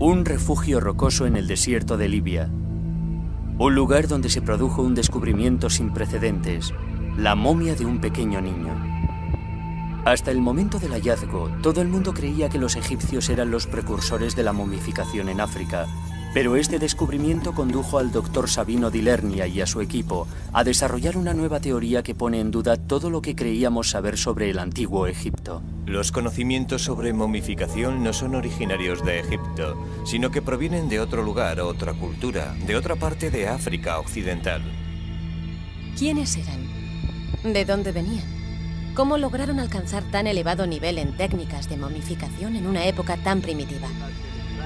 Un refugio rocoso en el desierto de Libia. Un lugar donde se produjo un descubrimiento sin precedentes, la momia de un pequeño niño. Hasta el momento del hallazgo, todo el mundo creía que los egipcios eran los precursores de la momificación en África, pero este descubrimiento condujo al doctor Sabino di Lernia y a su equipo a desarrollar una nueva teoría que pone en duda todo lo que creíamos saber sobre el antiguo Egipto. Los conocimientos sobre momificación no son originarios de Egipto, sino que provienen de otro lugar, otra cultura, de otra parte de África occidental. ¿Quiénes eran? ¿De dónde venían? ¿Cómo lograron alcanzar tan elevado nivel en técnicas de momificación en una época tan primitiva?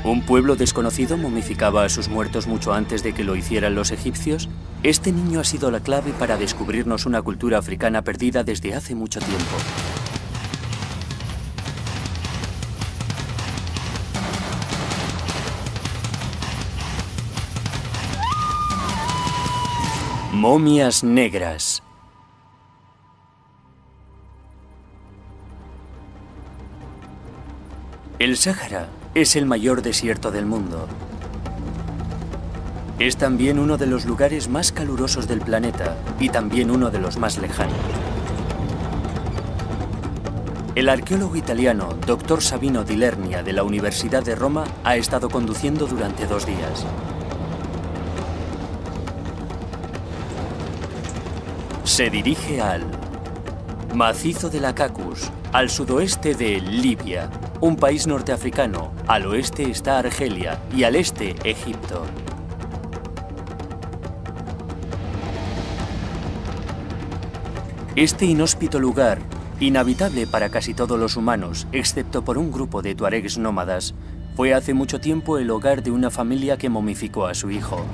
¿Un pueblo desconocido momificaba a sus muertos mucho antes de que lo hicieran los egipcios? Este niño ha sido la clave para descubrirnos una cultura africana perdida desde hace mucho tiempo. Momias negras. El Sáhara es el mayor desierto del mundo. Es también uno de los lugares más calurosos del planeta y también uno de los más lejanos. El arqueólogo italiano Dr. Sabino di Lernia de la Universidad de Roma ha estado conduciendo durante 2 días. Se dirige al macizo de la Cacus, al sudoeste de Libia, un país norteafricano. Al oeste está Argelia y al este Egipto. Este inhóspito lugar, inhabitable para casi todos los humanos, excepto por un grupo de tuaregs nómadas, fue hace mucho tiempo el hogar de una familia que momificó a su hijo.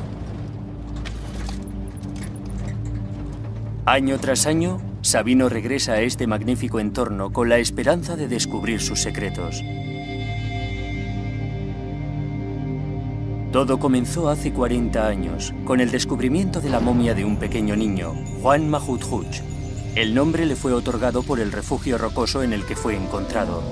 Año tras año, Sabino regresa a este magnífico entorno con la esperanza de descubrir sus secretos. Todo comenzó hace 40 años, con el descubrimiento de la momia de un pequeño niño, Juan Mahudhuch. El nombre le fue otorgado por el refugio rocoso en el que fue encontrado.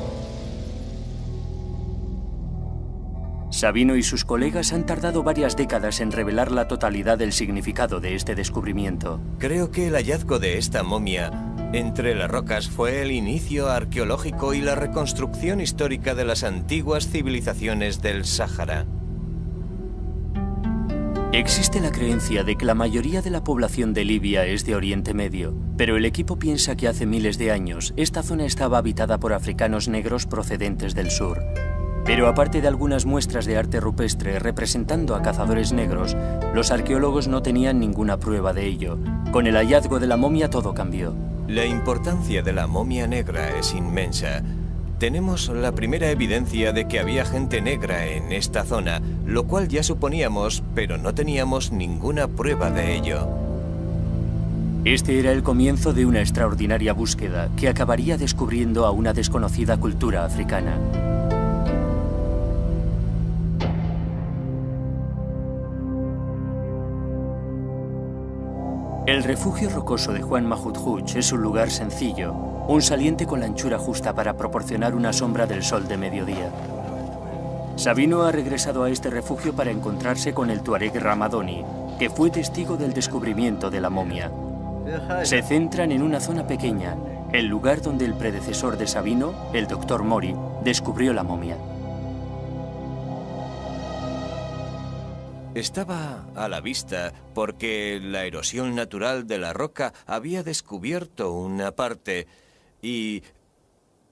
Sabino y sus colegas han tardado varias décadas en revelar la totalidad del significado de este descubrimiento. Creo que el hallazgo de esta momia entre las rocas fue el inicio arqueológico y la reconstrucción histórica de las antiguas civilizaciones del Sáhara. Existe la creencia de que la mayoría de la población de Libia es de Oriente Medio, pero el equipo piensa que hace miles de años esta zona estaba habitada por africanos negros procedentes del sur. Pero aparte de algunas muestras de arte rupestre representando a cazadores negros, los arqueólogos no tenían ninguna prueba de ello. Con el hallazgo de la momia todo cambió. La importancia de la momia negra es inmensa. Tenemos la primera evidencia de que había gente negra en esta zona, lo cual ya suponíamos, pero no teníamos ninguna prueba de ello. Este era el comienzo de una extraordinaria búsqueda que acabaría descubriendo a una desconocida cultura africana. El refugio rocoso de Juan Mahudhuch es un lugar sencillo, un saliente con la anchura justa para proporcionar una sombra del sol de mediodía. Sabino ha regresado a este refugio para encontrarse con el tuareg Ramadoni, que fue testigo del descubrimiento de la momia. Se centran en una zona pequeña, el lugar donde el predecesor de Sabino, el Dr. Mori, descubrió la momia. Estaba a la vista porque la erosión natural de la roca había descubierto una parte y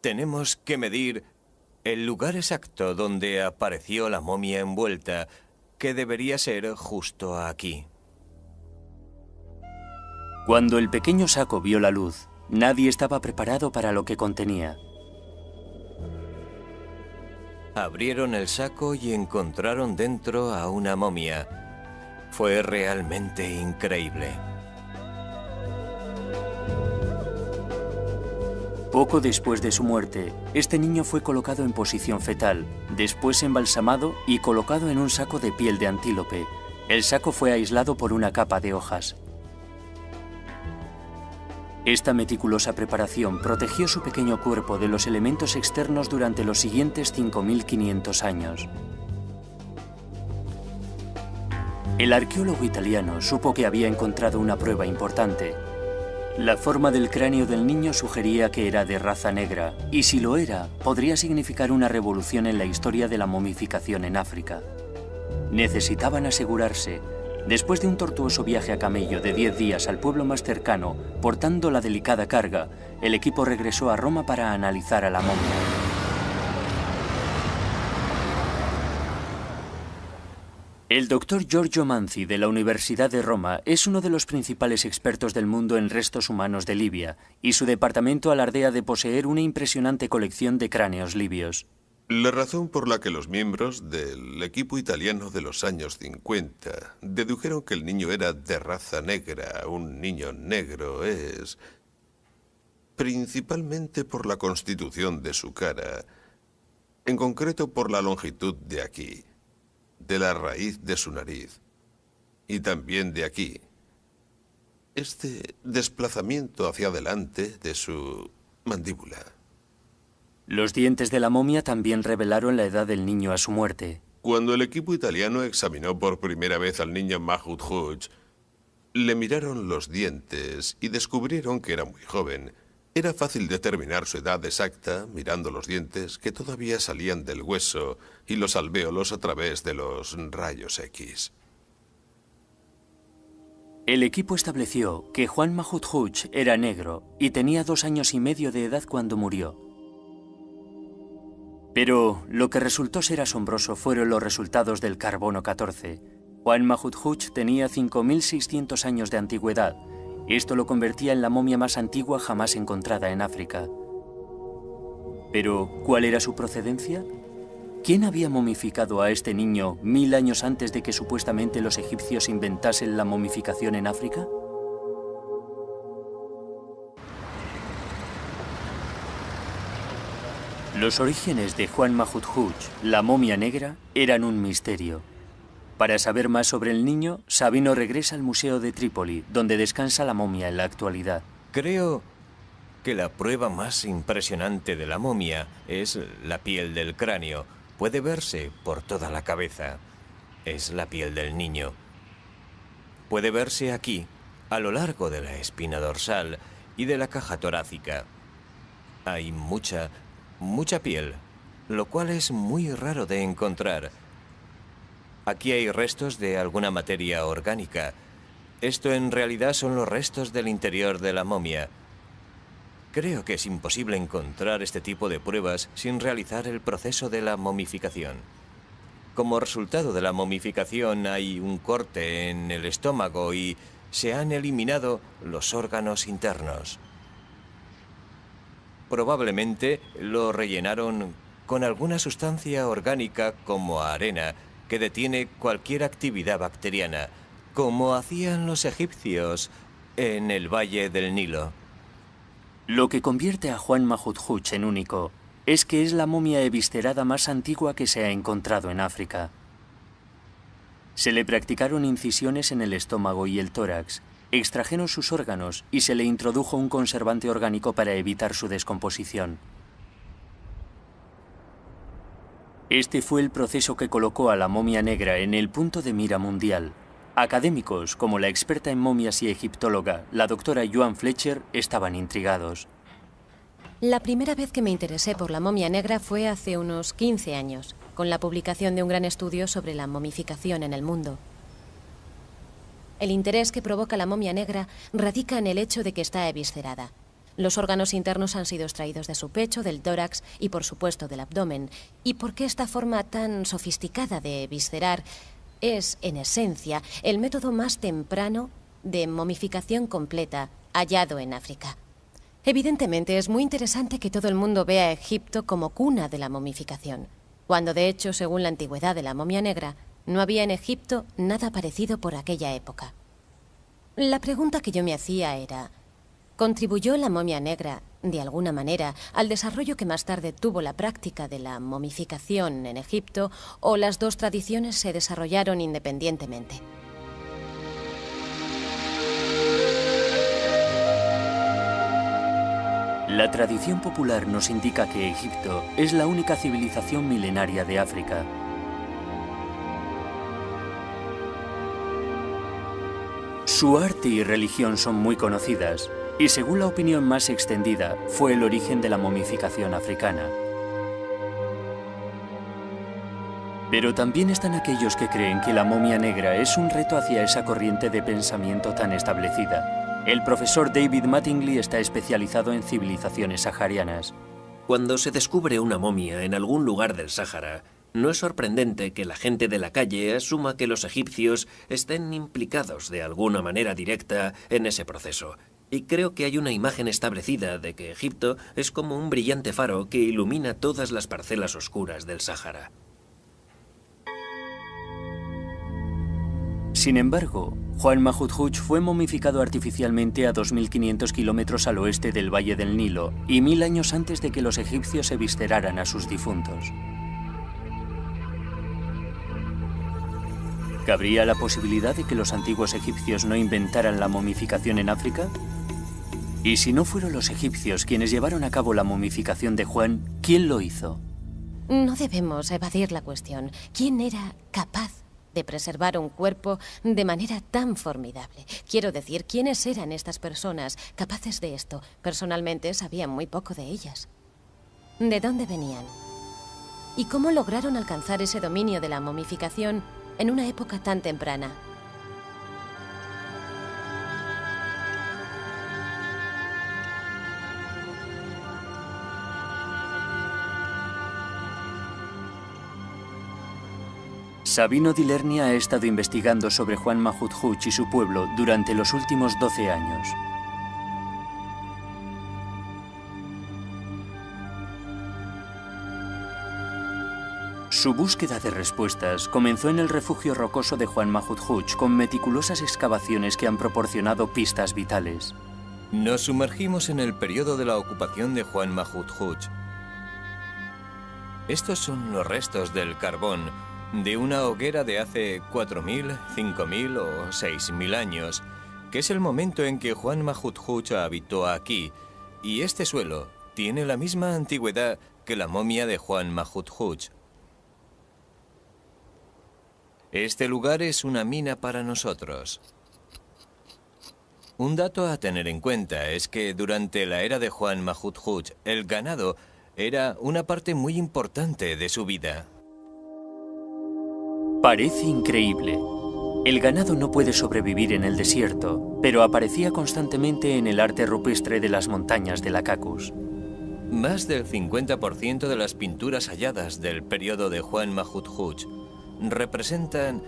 tenemos que medir el lugar exacto donde apareció la momia envuelta, que debería ser justo aquí. Cuando el pequeño saco vio la luz, nadie estaba preparado para lo que contenía. Abrieron el saco y encontraron dentro a una momia. Fue realmente increíble. Poco después de su muerte, este niño fue colocado en posición fetal, después embalsamado y colocado en un saco de piel de antílope. El saco fue aislado por una capa de hojas. Esta meticulosa preparación protegió su pequeño cuerpo de los elementos externos durante los siguientes 5500 años. El arqueólogo italiano supo que había encontrado una prueba importante. La forma del cráneo del niño sugería que era de raza negra, y si lo era, podría significar una revolución en la historia de la momificación en África. Necesitaban asegurarse. Después de un tortuoso viaje a camello de 10 días al pueblo más cercano, portando la delicada carga, el equipo regresó a Roma para analizar a la momia. El doctor Giorgio Manzi de la Universidad de Roma es uno de los principales expertos del mundo en restos humanos de Libia, y su departamento alardea de poseer una impresionante colección de cráneos libios. La razón por la que los miembros del equipo italiano de los años 50 dedujeron que el niño era de raza negra, un niño negro, es principalmente por la constitución de su cara, en concreto por la longitud de aquí, de la raíz de su nariz, y también de aquí. Este desplazamiento hacia adelante de su mandíbula. Los dientes de la momia también revelaron la edad del niño a su muerte. Cuando el equipo italiano examinó por primera vez al niño Mahmoud Hooch, le miraron los dientes y descubrieron que era muy joven. Era fácil determinar su edad exacta mirando los dientes que todavía salían del hueso y los alvéolos a través de los rayos X. El equipo estableció que Juan Mahmoud Hooch era negro y tenía 2 años y medio de edad cuando murió. Pero lo que resultó ser asombroso fueron los resultados del carbono 14. Juan Mahmoud Hooch tenía 5.600 años de antigüedad. Esto lo convertía en la momia más antigua jamás encontrada en África. Pero, ¿cuál era su procedencia? ¿Quién había momificado a este niño 1000 años antes de que supuestamente los egipcios inventasen la momificación en África? Los orígenes de Juan Mahmoud Hooch, la momia negra, eran un misterio. Para saber más sobre el niño, Sabino regresa al Museo de Trípoli, donde descansa la momia en la actualidad. Creo que la prueba más impresionante de la momia es la piel del cráneo. Puede verse por toda la cabeza. Es la piel del niño. Puede verse aquí, a lo largo de la espina dorsal y de la caja torácica. Hay mucha piel, lo cual es muy raro de encontrar. Aquí hay restos de alguna materia orgánica. Esto en realidad son los restos del interior de la momia. Creo que es imposible encontrar este tipo de pruebas sin realizar el proceso de la momificación. Como resultado de la momificación hay un corte en el estómago y se han eliminado los órganos internos. Probablemente lo rellenaron con alguna sustancia orgánica como arena que detiene cualquier actividad bacteriana, como hacían los egipcios en el Valle del Nilo. Lo que convierte a Juan Mahmoud Hooch en único es que es la momia eviscerada más antigua que se ha encontrado en África. Se le practicaron incisiones en el estómago y el tórax, extrajeron sus órganos y se le introdujo un conservante orgánico para evitar su descomposición. Este fue el proceso que colocó a la momia negra en el punto de mira mundial. Académicos, como la experta en momias y egiptóloga, la doctora Joan Fletcher, estaban intrigados. La primera vez que me interesé por la momia negra fue hace unos 15 años, con la publicación de un gran estudio sobre la momificación en el mundo. El interés que provoca la momia negra radica en el hecho de que está eviscerada. Los órganos internos han sido extraídos de su pecho, del tórax y, por supuesto, del abdomen. ¿Y por qué esta forma tan sofisticada de eviscerar es, en esencia, el método más temprano de momificación completa hallado en África? Evidentemente, es muy interesante que todo el mundo vea a Egipto como cuna de la momificación, cuando, de hecho, según la antigüedad de la momia negra, no había en Egipto nada parecido por aquella época. La pregunta que yo me hacía era: ¿contribuyó la momia negra, de alguna manera, al desarrollo que más tarde tuvo la práctica de la momificación en Egipto, o las dos tradiciones se desarrollaron independientemente? La tradición popular nos indica que Egipto es la única civilización milenaria de África. Su arte y religión son muy conocidas, y según la opinión más extendida, fue el origen de la momificación africana. Pero también están aquellos que creen que la momia negra es un reto hacia esa corriente de pensamiento tan establecida. El profesor David Mattingly está especializado en civilizaciones saharianas. Cuando se descubre una momia en algún lugar del Sáhara, no es sorprendente que la gente de la calle asuma que los egipcios estén implicados de alguna manera directa en ese proceso. Y creo que hay una imagen establecida de que Egipto es como un brillante faro que ilumina todas las parcelas oscuras del Sáhara. Sin embargo, Juan Mahmud fue momificado artificialmente a 2.500 kilómetros al oeste del Valle del Nilo y 1000 años antes de que los egipcios se visceraran a sus difuntos. ¿Cabría la posibilidad de que los antiguos egipcios no inventaran la momificación en África? Y si no fueron los egipcios quienes llevaron a cabo la momificación de Juan, ¿quién lo hizo? No debemos evadir la cuestión. ¿Quién era capaz de preservar un cuerpo de manera tan formidable? Quiero decir, ¿quiénes eran estas personas capaces de esto? Personalmente sabía muy poco de ellas. ¿De dónde venían? ¿Y cómo lograron alcanzar ese dominio de la momificación en una época tan temprana? Sabino di Lernia ha estado investigando sobre Juan Mahmud y su pueblo durante los últimos 12 años. Su búsqueda de respuestas comenzó en el refugio rocoso de Juan Mahmud con meticulosas excavaciones que han proporcionado pistas vitales. Nos sumergimos en el periodo de la ocupación de Juan Mahmud. Estos son los restos del carbón de una hoguera de hace 4.000, 5.000 o 6.000 años, que es el momento en que Juan Mahmud habitó aquí, y este suelo tiene la misma antigüedad que la momia de Juan Mahmud. Este lugar es una mina para nosotros. Un dato a tener en cuenta es que durante la era de Juan Mahmud, el ganado era una parte muy importante de su vida. Parece increíble. El ganado no puede sobrevivir en el desierto, pero aparecía constantemente en el arte rupestre de las montañas de la Cacus. Más del 50% de las pinturas halladas del periodo de Juan Mahmud representan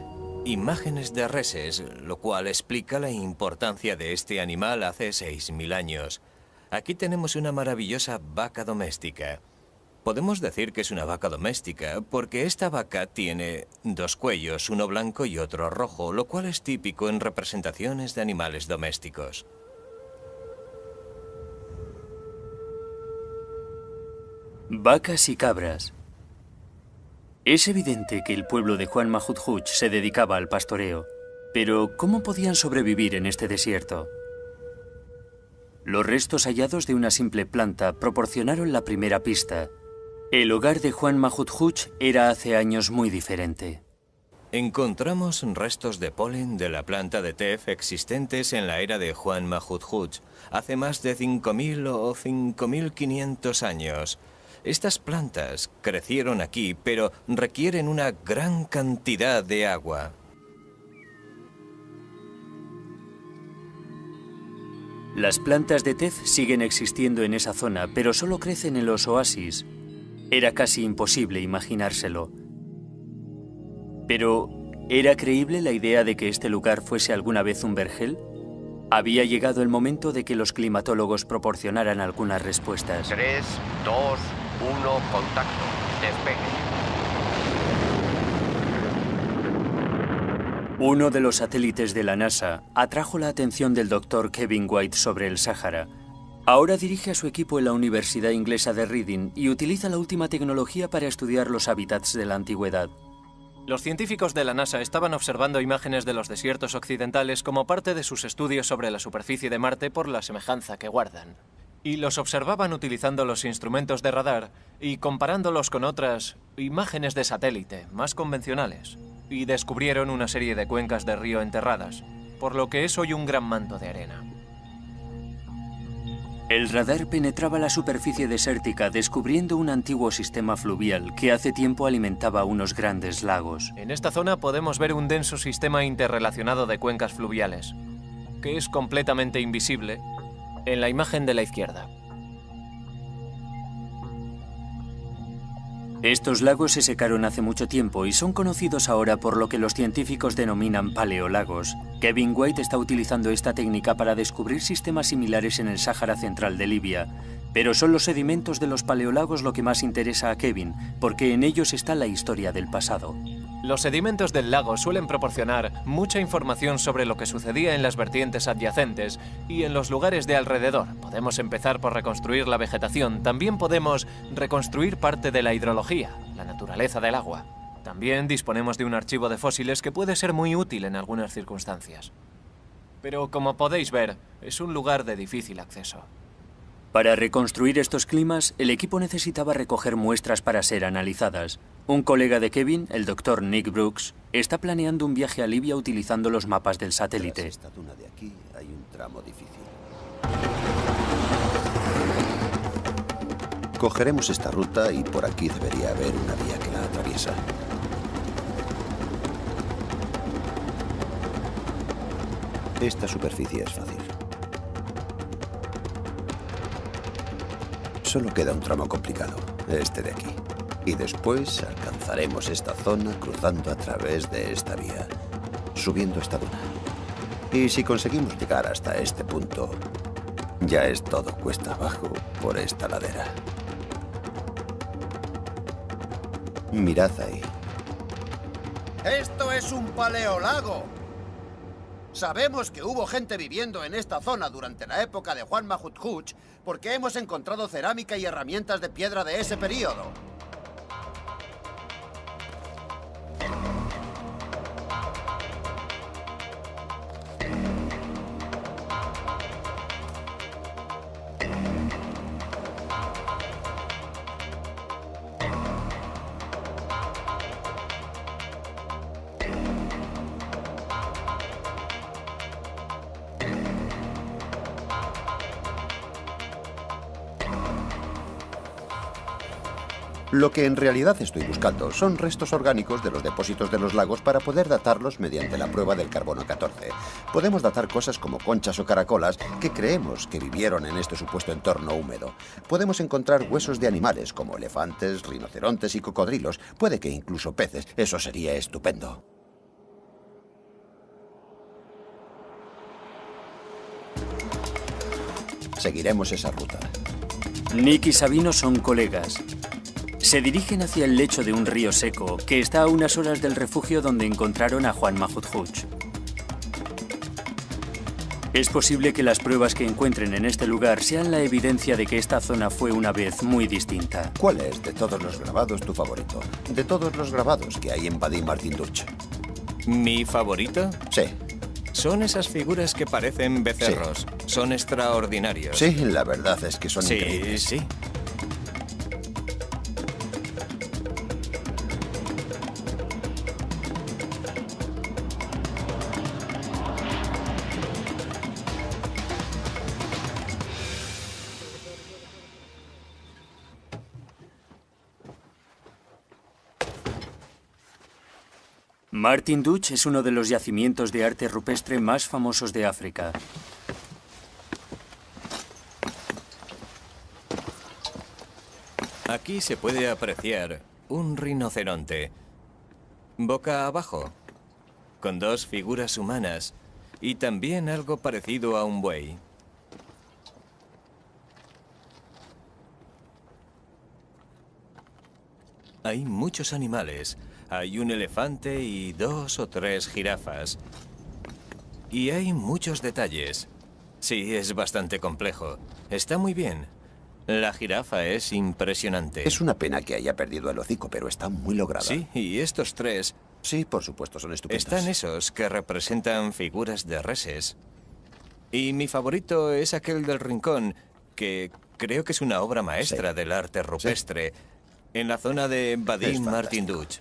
imágenes de reses, lo cual explica la importancia de este animal hace 6.000 años. Aquí tenemos una maravillosa vaca doméstica. Podemos decir que es una vaca doméstica porque esta vaca tiene dos cuellos, uno blanco y otro rojo, lo cual es típico en representaciones de animales domésticos. Vacas y cabras. Es evidente que el pueblo de Juan Mahmud se dedicaba al pastoreo, pero ¿cómo podían sobrevivir en este desierto? Los restos hallados de una simple planta proporcionaron la primera pista. El hogar de Juan Mahmud era hace años muy diferente. Encontramos restos de polen de la planta de tef existentes en la era de Juan Mahmud, hace más de 5.000 o 5.500 años. Estas plantas crecieron aquí, pero requieren una gran cantidad de agua. Las plantas de tef siguen existiendo en esa zona, pero solo crecen en los oasis. Era casi imposible imaginárselo. Pero, ¿era creíble la idea de que este lugar fuese alguna vez un vergel? Había llegado el momento de que los climatólogos proporcionaran algunas respuestas. 3, 2, 1, contacto. Despegue. Uno de los satélites de la NASA atrajo la atención del Dr. Kevin White sobre el Sáhara. Ahora dirige a su equipo en la Universidad Inglesa de Reading y utiliza la última tecnología para estudiar los hábitats de la antigüedad. Los científicos de la NASA estaban observando imágenes de los desiertos occidentales como parte de sus estudios sobre la superficie de Marte por la semejanza que guardan. Y los observaban utilizando los instrumentos de radar y comparándolos con otras imágenes de satélite más convencionales. Y descubrieron una serie de cuencas de río enterradas. por lo que es hoy un gran manto de arena. El radar penetraba la superficie desértica descubriendo un antiguo sistema fluvial que hace tiempo alimentaba unos grandes lagos. En esta zona podemos ver un denso sistema interrelacionado de cuencas fluviales, que es completamente invisible en la imagen de la izquierda. Estos lagos se secaron hace mucho tiempo y son conocidos ahora por lo que los científicos denominan paleolagos. Kevin White está utilizando esta técnica para descubrir sistemas similares en el Sáhara Central de Libia. Pero son los sedimentos de los paleolagos lo que más interesa a Kevin, porque en ellos está la historia del pasado. Los sedimentos del lago suelen proporcionar mucha información sobre lo que sucedía en las vertientes adyacentes y en los lugares de alrededor. Podemos empezar por reconstruir la vegetación. También podemos reconstruir parte de la hidrología, la naturaleza del agua. También disponemos de un archivo de fósiles que puede ser muy útil en algunas circunstancias. Pero como podéis ver, es un lugar de difícil acceso. Para reconstruir estos climas, el equipo necesitaba recoger muestras para ser analizadas. Un colega de Kevin, el Dr. Nick Brooks, está planeando un viaje a Libia utilizando los mapas del satélite. Tras esta duna de aquí hay un tramo difícil. Cogeremos esta ruta y por aquí debería haber una vía que la atraviesa. Esta superficie es fácil. Solo queda un tramo complicado, este de aquí. Y después alcanzaremos esta zona cruzando a través de esta vía, subiendo esta duna. Y si conseguimos llegar hasta este punto, ya es todo cuesta abajo por esta ladera. Mirad ahí. ¡Esto es un paleolago! Sabemos que hubo gente viviendo en esta zona durante la época de Juan Mahmud porque hemos encontrado cerámica y herramientas de piedra de ese período. Lo que en realidad estoy buscando son restos orgánicos de los depósitos de los lagos para poder datarlos mediante la prueba del carbono 14. Podemos datar cosas como conchas o caracolas que creemos que vivieron en este supuesto entorno húmedo. Podemos encontrar huesos de animales como elefantes, rinocerontes y cocodrilos. Puede que incluso peces. Eso sería estupendo. Seguiremos esa ruta. Nick y Sabino son colegas. Se dirigen hacia el lecho de un río seco que está a unas horas del refugio donde encontraron a Juan Mahmud. Es posible que las pruebas que encuentren en este lugar sean la evidencia de que esta zona fue una vez muy distinta. ¿Cuál es de todos los grabados tu favorito? De todos los grabados que hay en Wadi Martin Duch. ¿Mi favorito? Sí. Son esas figuras que parecen becerros. Sí. Son extraordinarios. Sí, la verdad es que son increíbles. Sí. Martin Duch es uno de los yacimientos de arte rupestre más famosos de África. Aquí se puede apreciar un rinoceronte, boca abajo, con dos figuras humanas y también algo parecido a un buey. Hay muchos animales. Hay un elefante y 2 o 3 jirafas. Y hay muchos detalles. Sí, es bastante complejo. Está muy bien. La jirafa es impresionante. Es una pena que haya perdido el hocico, pero está muy lograda. Sí, y estos 3... Sí, por supuesto, son estupendos. Están esos que representan figuras de reses. Y mi favorito es aquel del rincón, que creo que es una obra maestra del arte rupestre, en la zona de Wadi Martin Duch.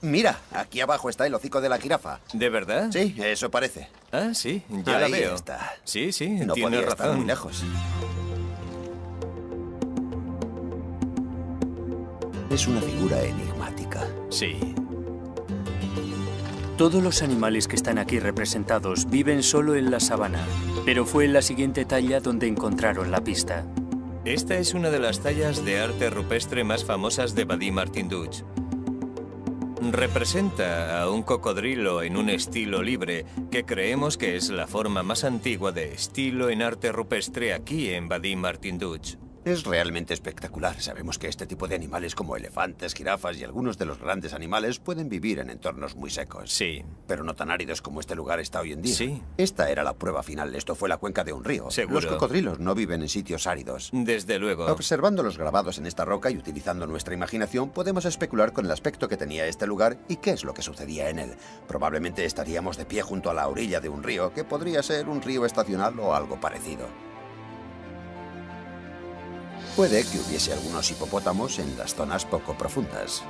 Mira, aquí abajo está el hocico de la jirafa. ¿De verdad? Sí, eso parece. Ah, sí, ya la Ahí veo. está. Sí, sí, No tienes podía estar razón. muy lejos. Es una figura enigmática. Sí. Todos los animales que están aquí representados viven solo en la sabana, pero fue en la siguiente talla donde encontraron la pista. Esta es una de las tallas de arte rupestre más famosas de Wadi Martin Dutch. Representa a un cocodrilo en un estilo libre, que creemos que es la forma más antigua de estilo en arte rupestre aquí en Wadi Martin Dutch. Es realmente espectacular. Sabemos que este tipo de animales como elefantes, jirafas y algunos de los grandes animales pueden vivir en entornos muy secos. Sí. Pero no tan áridos como este lugar está hoy en día. Sí. Esta era la prueba final. Esto fue la cuenca de un río. Seguro. Los cocodrilos no viven en sitios áridos. Desde luego. Observando los grabados en esta roca y utilizando nuestra imaginación, podemos especular con el aspecto que tenía este lugar y qué es lo que sucedía en él. Probablemente estaríamos de pie junto a la orilla de un río, que podría ser un río estacional o algo parecido. Puede que hubiese algunos hipopótamos en las zonas poco profundas.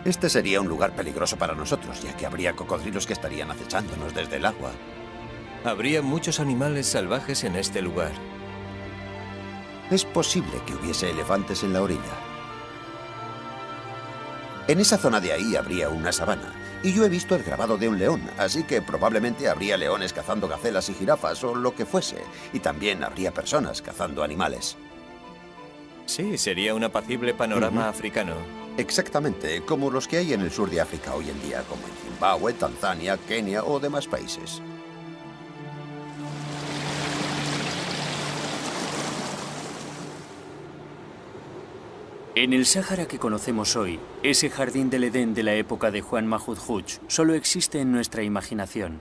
Este sería un lugar peligroso para nosotros, ya que habría cocodrilos que estarían acechándonos desde el agua. Habría muchos animales salvajes en este lugar. Es posible que hubiese elefantes en la orilla. En esa zona de ahí habría una sabana. Y yo he visto el grabado de un león, así que probablemente habría leones cazando gacelas y jirafas o lo que fuese. Y también habría personas cazando animales. Sí, sería un apacible panorama africano. Exactamente, como los que hay en el sur de África hoy en día, como en Zimbabue, Tanzania, Kenia o demás países. En el Sáhara que conocemos hoy, ese jardín del Edén de la época de Juan Mahmud Hooch solo existe en nuestra imaginación.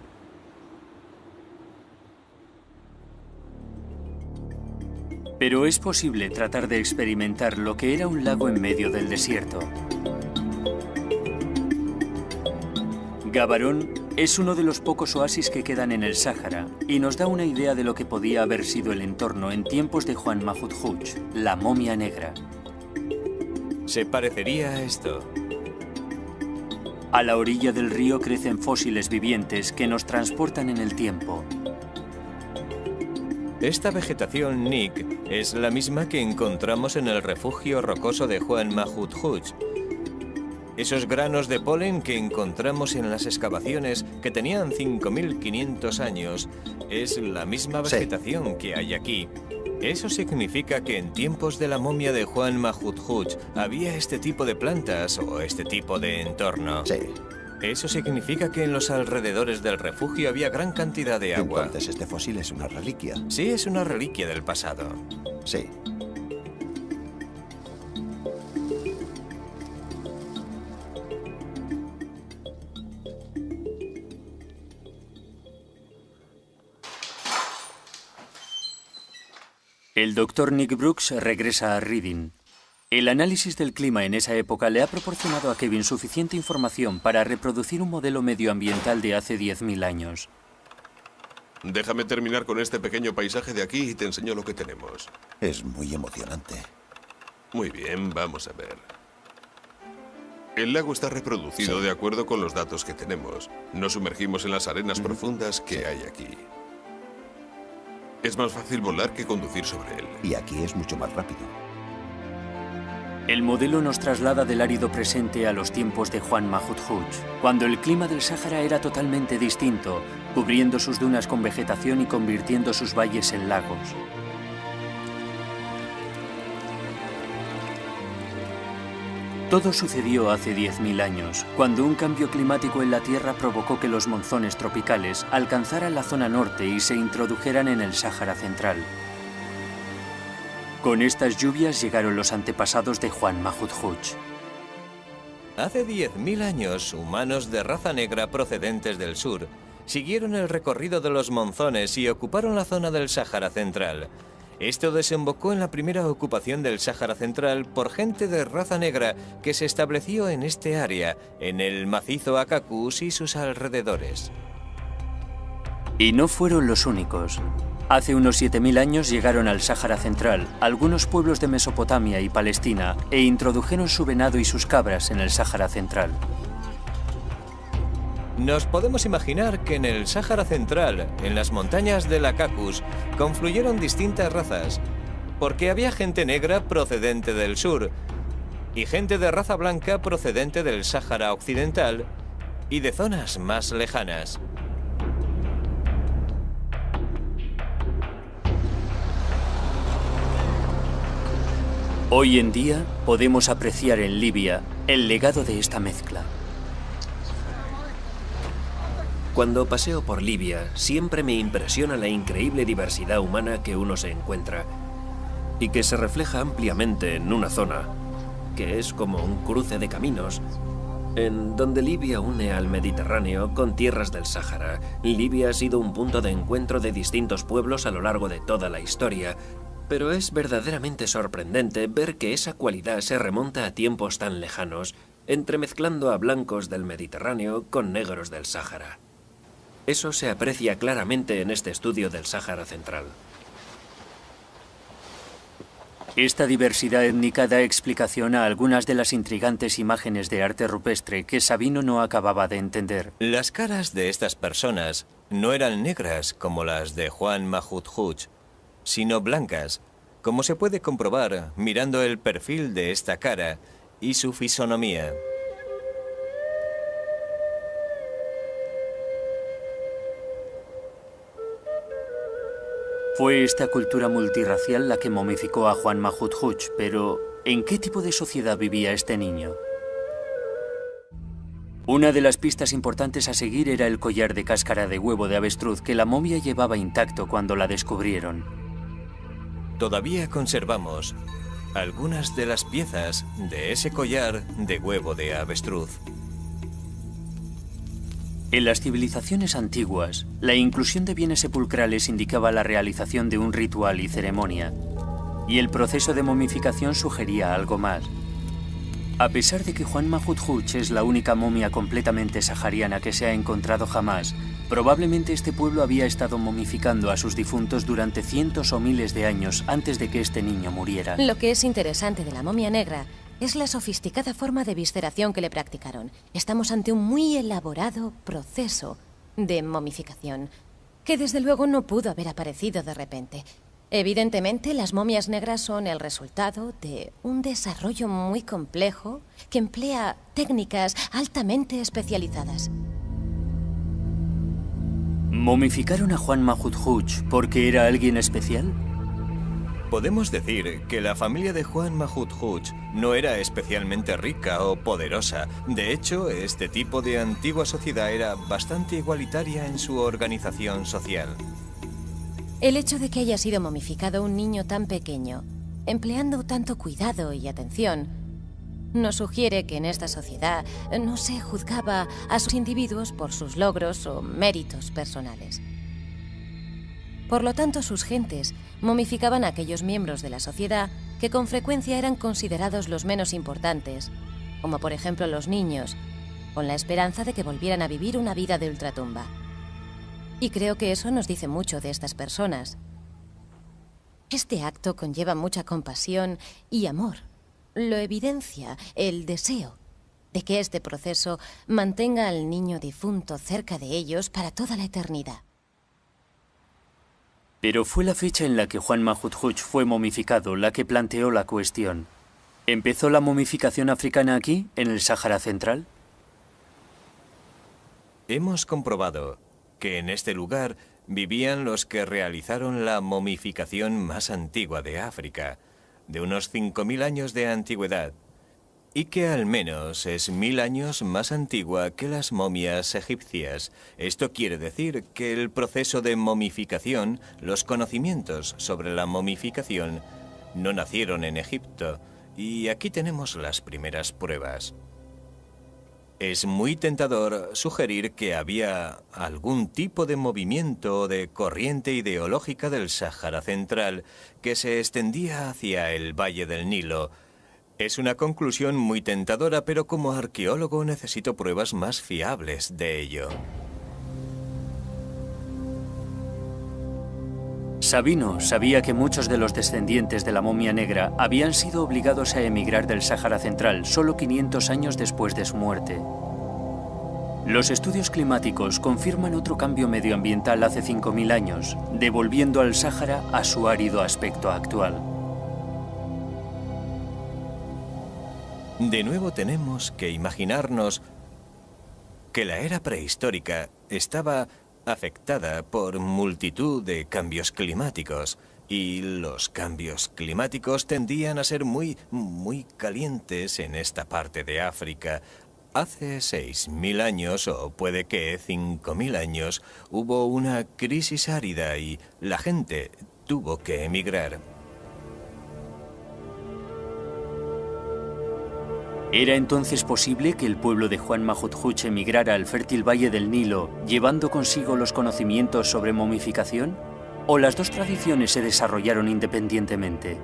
Pero es posible tratar de experimentar lo que era un lago en medio del desierto. Gabarón es uno de los pocos oasis que quedan en el Sáhara y nos da una idea de lo que podía haber sido el entorno en tiempos de Juan Mahmud Hooch, la momia negra. Se parecería a esto. A la orilla del río crecen fósiles vivientes que nos transportan en el tiempo. Esta vegetación, Nick, es la misma que encontramos en el refugio rocoso de Juan Mahmud Hooch. Esos granos de polen que encontramos en las excavaciones, que tenían 5.500 años, es la misma vegetación que hay aquí. Eso significa que en tiempos de la momia de Juan Mahmud Hooch había este tipo de plantas o este tipo de entorno. Sí. Eso significa que en los alrededores del refugio había gran cantidad de agua. Entonces este fósil es una reliquia. Sí, es una reliquia del pasado. Sí. El Dr. Nick Brooks regresa a Reading. El análisis del clima en esa época le ha proporcionado a Kevin suficiente información para reproducir un modelo medioambiental de hace 10.000 años. Déjame terminar con este pequeño paisaje de aquí y te enseño lo que tenemos. Es muy emocionante. Muy bien, vamos a ver. El lago está reproducido de acuerdo con los datos que tenemos. Nos sumergimos en las arenas profundas que hay aquí. Es más fácil volar que conducir sobre él. Y aquí es mucho más rápido. El modelo nos traslada del árido presente a los tiempos de Juan Mahmud Hooch, cuando el clima del Sáhara era totalmente distinto, cubriendo sus dunas con vegetación y convirtiendo sus valles en lagos. Todo sucedió hace 10.000 años, cuando un cambio climático en la Tierra provocó que los monzones tropicales alcanzaran la zona norte y se introdujeran en el Sáhara Central. Con estas lluvias llegaron los antepasados de Juan Mahmud Hooch. Hace 10.000 años, humanos de raza negra procedentes del sur siguieron el recorrido de los monzones y ocuparon la zona del Sáhara Central. Esto desembocó en la primera ocupación del Sáhara Central por gente de raza negra que se estableció en este área, en el macizo Akakus y sus alrededores. Y no fueron los únicos. Hace unos 7000 años llegaron al Sáhara Central algunos pueblos de Mesopotamia y Palestina e introdujeron su venado y sus cabras en el Sáhara Central. Nos podemos imaginar que en el Sáhara Central, en las montañas de la Caucasus, confluyeron distintas razas, porque había gente negra procedente del sur y gente de raza blanca procedente del Sáhara Occidental y de zonas más lejanas. Hoy en día podemos apreciar en Libia el legado de esta mezcla. Cuando paseo por Libia, siempre me impresiona la increíble diversidad humana que uno se encuentra y que se refleja ampliamente en una zona, que es como un cruce de caminos, en donde Libia une al Mediterráneo con tierras del Sáhara. Libia ha sido un punto de encuentro de distintos pueblos a lo largo de toda la historia, pero es verdaderamente sorprendente ver que esa cualidad se remonta a tiempos tan lejanos, entremezclando a blancos del Mediterráneo con negros del Sáhara. Eso se aprecia claramente en este estudio del Sáhara Central. Esta diversidad étnica da explicación a algunas de las intrigantes imágenes de arte rupestre que Sabino no acababa de entender. Las caras de estas personas no eran negras como las de Juan Mahmud, sino blancas, como se puede comprobar mirando el perfil de esta cara y su fisonomía. Fue esta cultura multirracial la que momificó a Juan Mahmud, pero ¿en qué tipo de sociedad vivía este niño? Una de las pistas importantes a seguir era el collar de cáscara de huevo de avestruz que la momia llevaba intacto cuando la descubrieron. Todavía conservamos algunas de las piezas de ese collar de huevo de avestruz. En las civilizaciones antiguas, la inclusión de bienes sepulcrales indicaba la realización de un ritual y ceremonia, y el proceso de momificación sugería algo más. A pesar de que Juan Mahmud es la única momia completamente sahariana que se ha encontrado jamás, probablemente este pueblo había estado momificando a sus difuntos durante cientos o miles de años antes de que este niño muriera. Lo que es interesante de la momia negra es la sofisticada forma de visceración que le practicaron. Estamos ante un muy elaborado proceso de momificación, que desde luego no pudo haber aparecido de repente. Evidentemente, las momias negras son el resultado de un desarrollo muy complejo que emplea técnicas altamente especializadas. ¿Momificaron a Juan Mahmud porque era alguien especial? Podemos decir que la familia de Juan Mahmud no era especialmente rica o poderosa. De hecho, este tipo de antigua sociedad era bastante igualitaria en su organización social. El hecho de que haya sido momificado un niño tan pequeño, empleando tanto cuidado y atención, nos sugiere que en esta sociedad no se juzgaba a sus individuos por sus logros o méritos personales. Por lo tanto, sus gentes momificaban a aquellos miembros de la sociedad que con frecuencia eran considerados los menos importantes, como por ejemplo los niños, con la esperanza de que volvieran a vivir una vida de ultratumba. Y creo que eso nos dice mucho de estas personas. Este acto conlleva mucha compasión y amor. Lo evidencia el deseo de que este proceso mantenga al niño difunto cerca de ellos para toda la eternidad. Pero fue la fecha en la que Juan Mahmud fue momificado la que planteó la cuestión. ¿Empezó la momificación africana aquí, en el Sáhara Central? Hemos comprobado que en este lugar vivían los que realizaron la momificación más antigua de África, de unos 5000 años de antigüedad, y que al menos es 1000 años más antigua que las momias egipcias. Esto quiere decir que el proceso de momificación, los conocimientos sobre la momificación, no nacieron en Egipto, y aquí tenemos las primeras pruebas. Es muy tentador sugerir que había algún tipo de movimiento o de corriente ideológica del Sáhara Central que se extendía hacia el Valle del Nilo. Es una conclusión muy tentadora, pero como arqueólogo necesito pruebas más fiables de ello. Sabino sabía que muchos de los descendientes de la momia negra habían sido obligados a emigrar del Sáhara Central solo 500 años después de su muerte. Los estudios climáticos confirman otro cambio medioambiental hace 5.000 años, devolviendo al Sáhara a su árido aspecto actual. De nuevo tenemos que imaginarnos que la era prehistórica estaba afectada por multitud de cambios climáticos, y los cambios climáticos tendían a ser muy calientes en esta parte de África. Hace 6.000 años, o puede que 5.000 años, hubo una crisis árida y la gente tuvo que emigrar. ¿Era entonces posible que el pueblo de Juan Mahudhuch emigrara al fértil valle del Nilo, llevando consigo los conocimientos sobre momificación? ¿O las dos tradiciones se desarrollaron independientemente?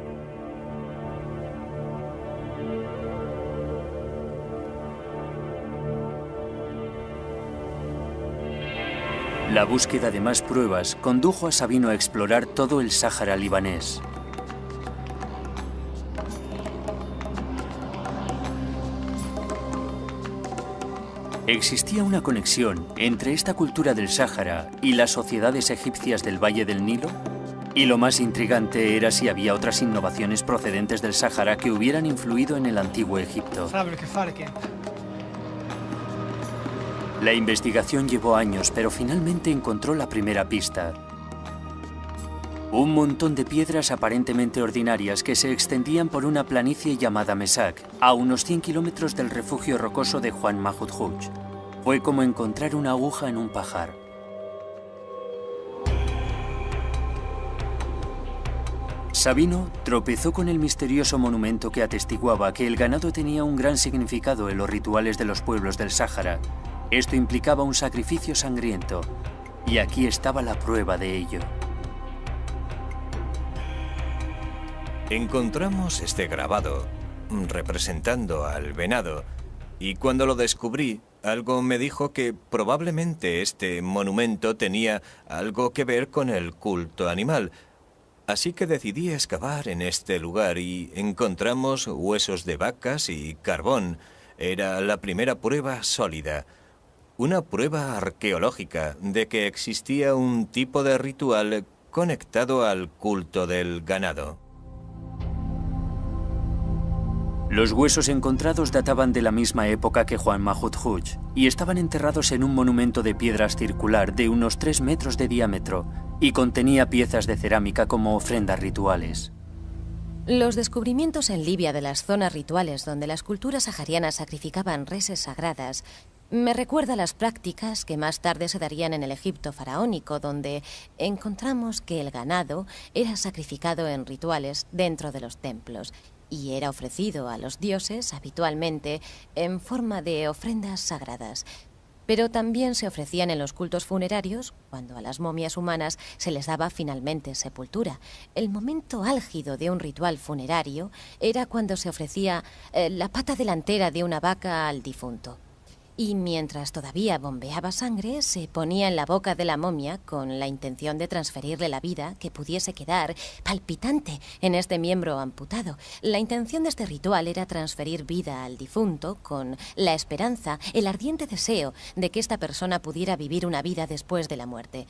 La búsqueda de más pruebas condujo a Sabino a explorar todo el Sáhara libanés. ¿Existía una conexión entre esta cultura del Sáhara y las sociedades egipcias del Valle del Nilo? Y lo más intrigante era si había otras innovaciones procedentes del Sáhara que hubieran influido en el antiguo Egipto. La investigación llevó años, pero finalmente encontró la primera pista. Un montón de piedras aparentemente ordinarias que se extendían por una planicie llamada Mesak, a unos 100 kilómetros del refugio rocoso de Juan Mahudhuch. Fue como encontrar una aguja en un pajar. Sabino tropezó con el misterioso monumento que atestiguaba que el ganado tenía un gran significado en los rituales de los pueblos del Sáhara. Esto implicaba un sacrificio sangriento, y aquí estaba la prueba de ello. Encontramos este grabado representando al venado, y cuando lo descubrí, algo me dijo que probablemente este monumento tenía algo que ver con el culto animal. Así que decidí excavar en este lugar y encontramos huesos de vacas y carbón. Era la primera prueba sólida, una prueba arqueológica de que existía un tipo de ritual conectado al culto del ganado. Los huesos encontrados databan de la misma época que Juan Mahudhuch y estaban enterrados en un monumento de piedras circular de unos 3 metros de diámetro y contenía piezas de cerámica como ofrendas rituales. Los descubrimientos en Libia de las zonas rituales donde las culturas saharianas sacrificaban reses sagradas me recuerda a las prácticas que más tarde se darían en el Egipto faraónico, donde encontramos que el ganado era sacrificado en rituales dentro de los templos y era ofrecido a los dioses habitualmente en forma de ofrendas sagradas. Pero también se ofrecían en los cultos funerarios, cuando a las momias humanas se les daba finalmente sepultura. El momento álgido de un ritual funerario era cuando se ofrecía la pata delantera de una vaca al difunto. Y mientras todavía bombeaba sangre, se ponía en la boca de la momia con la intención de transferirle la vida que pudiese quedar palpitante en este miembro amputado. La intención de este ritual era transferir vida al difunto con la esperanza, el ardiente deseo de que esta persona pudiera vivir una vida después de la muerte.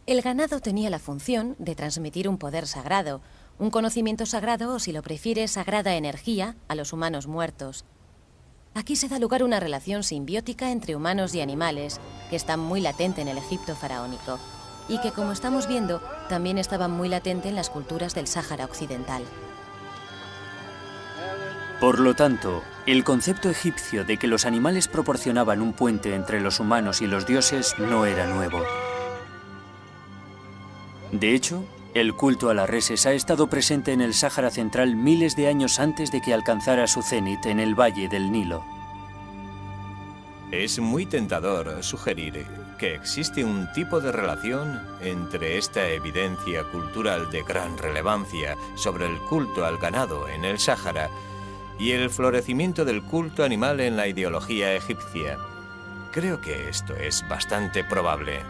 El ganado tenía la función de transmitir un poder sagrado, un conocimiento sagrado o, si lo prefiere, sagrada energía a los humanos muertos. Aquí se da lugar una relación simbiótica entre humanos y animales que está muy latente en el Egipto faraónico y que, como estamos viendo, también estaba muy latente en las culturas del Sáhara Occidental. Por lo tanto, el concepto egipcio de que los animales proporcionaban un puente entre los humanos y los dioses no era nuevo. De hecho, el culto a las reses ha estado presente en el Sáhara Central miles de años antes de que alcanzara su cenit en el Valle del Nilo. Es muy tentador sugerir que existe un tipo de relación entre esta evidencia cultural de gran relevancia sobre el culto al ganado en el Sáhara y el florecimiento del culto animal en la ideología egipcia. Creo que esto es bastante probable.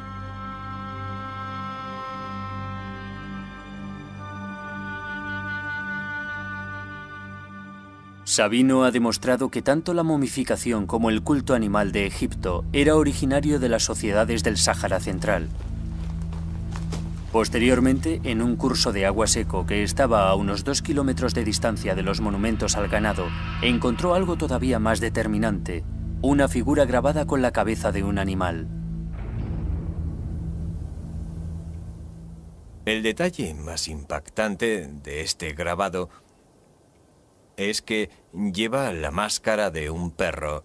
Sabino ha demostrado que tanto la momificación como el culto animal de Egipto era originario de las sociedades del Sáhara Central. Posteriormente, en un curso de agua seco que estaba a unos 2 kilómetros de distancia de los monumentos al ganado, encontró algo todavía más determinante, una figura grabada con la cabeza de un animal. El detalle más impactante de este grabado es que lleva la máscara de un perro.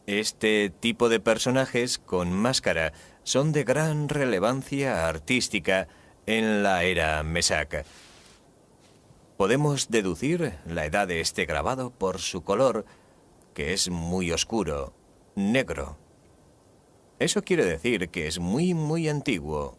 Este tipo de personajes con máscara son de gran relevancia artística en la era Mesac. Podemos deducir la edad de este grabado por su color, que es muy oscuro, negro. Eso quiere decir que es muy antiguo.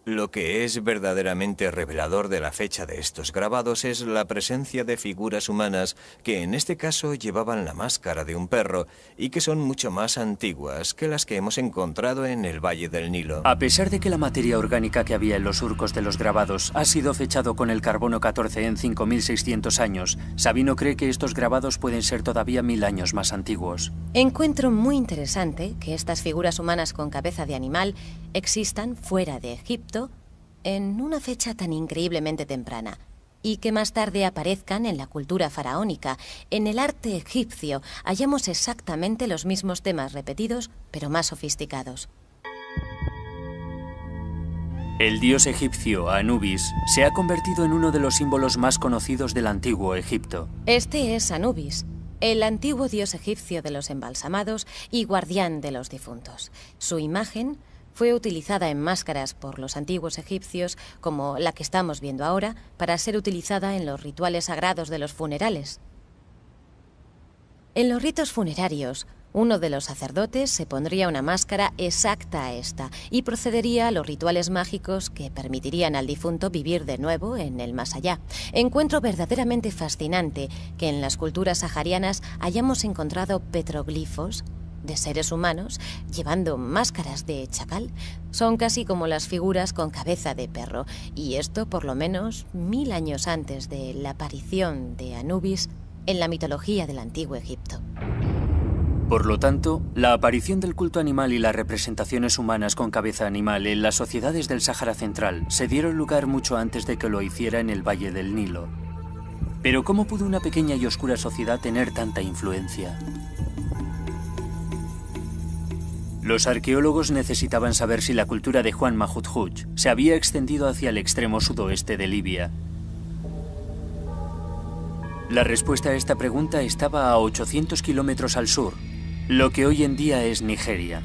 Lo que es verdaderamente revelador de la fecha de estos grabados es la presencia de figuras humanas que en este caso llevaban la máscara de un perro y que son mucho más antiguas que las que hemos encontrado en el Valle del Nilo. A pesar de que la materia orgánica que había en los surcos de los grabados ha sido fechado con el carbono 14 en 5600 años, Sabino cree que estos grabados pueden ser todavía 1000 años más antiguos. Encuentro muy interesante que estas figuras humanas con cabeza de animal existan fuera de Egipto en una fecha tan increíblemente temprana y que más tarde aparezcan en la cultura faraónica. En el arte egipcio hallamos exactamente los mismos temas repetidos, pero más sofisticados. El dios egipcio Anubis se ha convertido en uno de los símbolos más conocidos del antiguo Egipto. Este es Anubis, el antiguo dios egipcio de los embalsamados y guardián de los difuntos. Su imagen fue utilizada en máscaras por los antiguos egipcios, como la que estamos viendo ahora, para ser utilizada en los rituales sagrados de los funerales. En los ritos funerarios, uno de los sacerdotes se pondría una máscara exacta a esta y procedería a los rituales mágicos que permitirían al difunto vivir de nuevo en el más allá. Encuentro verdaderamente fascinante que en las culturas saharianas hayamos encontrado petroglifos de seres humanos llevando máscaras de chacal. Son casi como las figuras con cabeza de perro, y esto por lo menos 1000 años antes de la aparición de Anubis en la mitología del antiguo Egipto. Por lo tanto, la aparición del culto animal y las representaciones humanas con cabeza animal en las sociedades del Sáhara Central se dieron lugar mucho antes de que lo hiciera en el Valle del Nilo. Pero ¿cómo pudo una pequeña y oscura sociedad tener tanta influencia? Los arqueólogos necesitaban saber si la cultura de Juan Mahmud se había extendido hacia el extremo sudoeste de Libia. La respuesta a esta pregunta estaba a 800 kilómetros al sur, lo que hoy en día es Nigeria.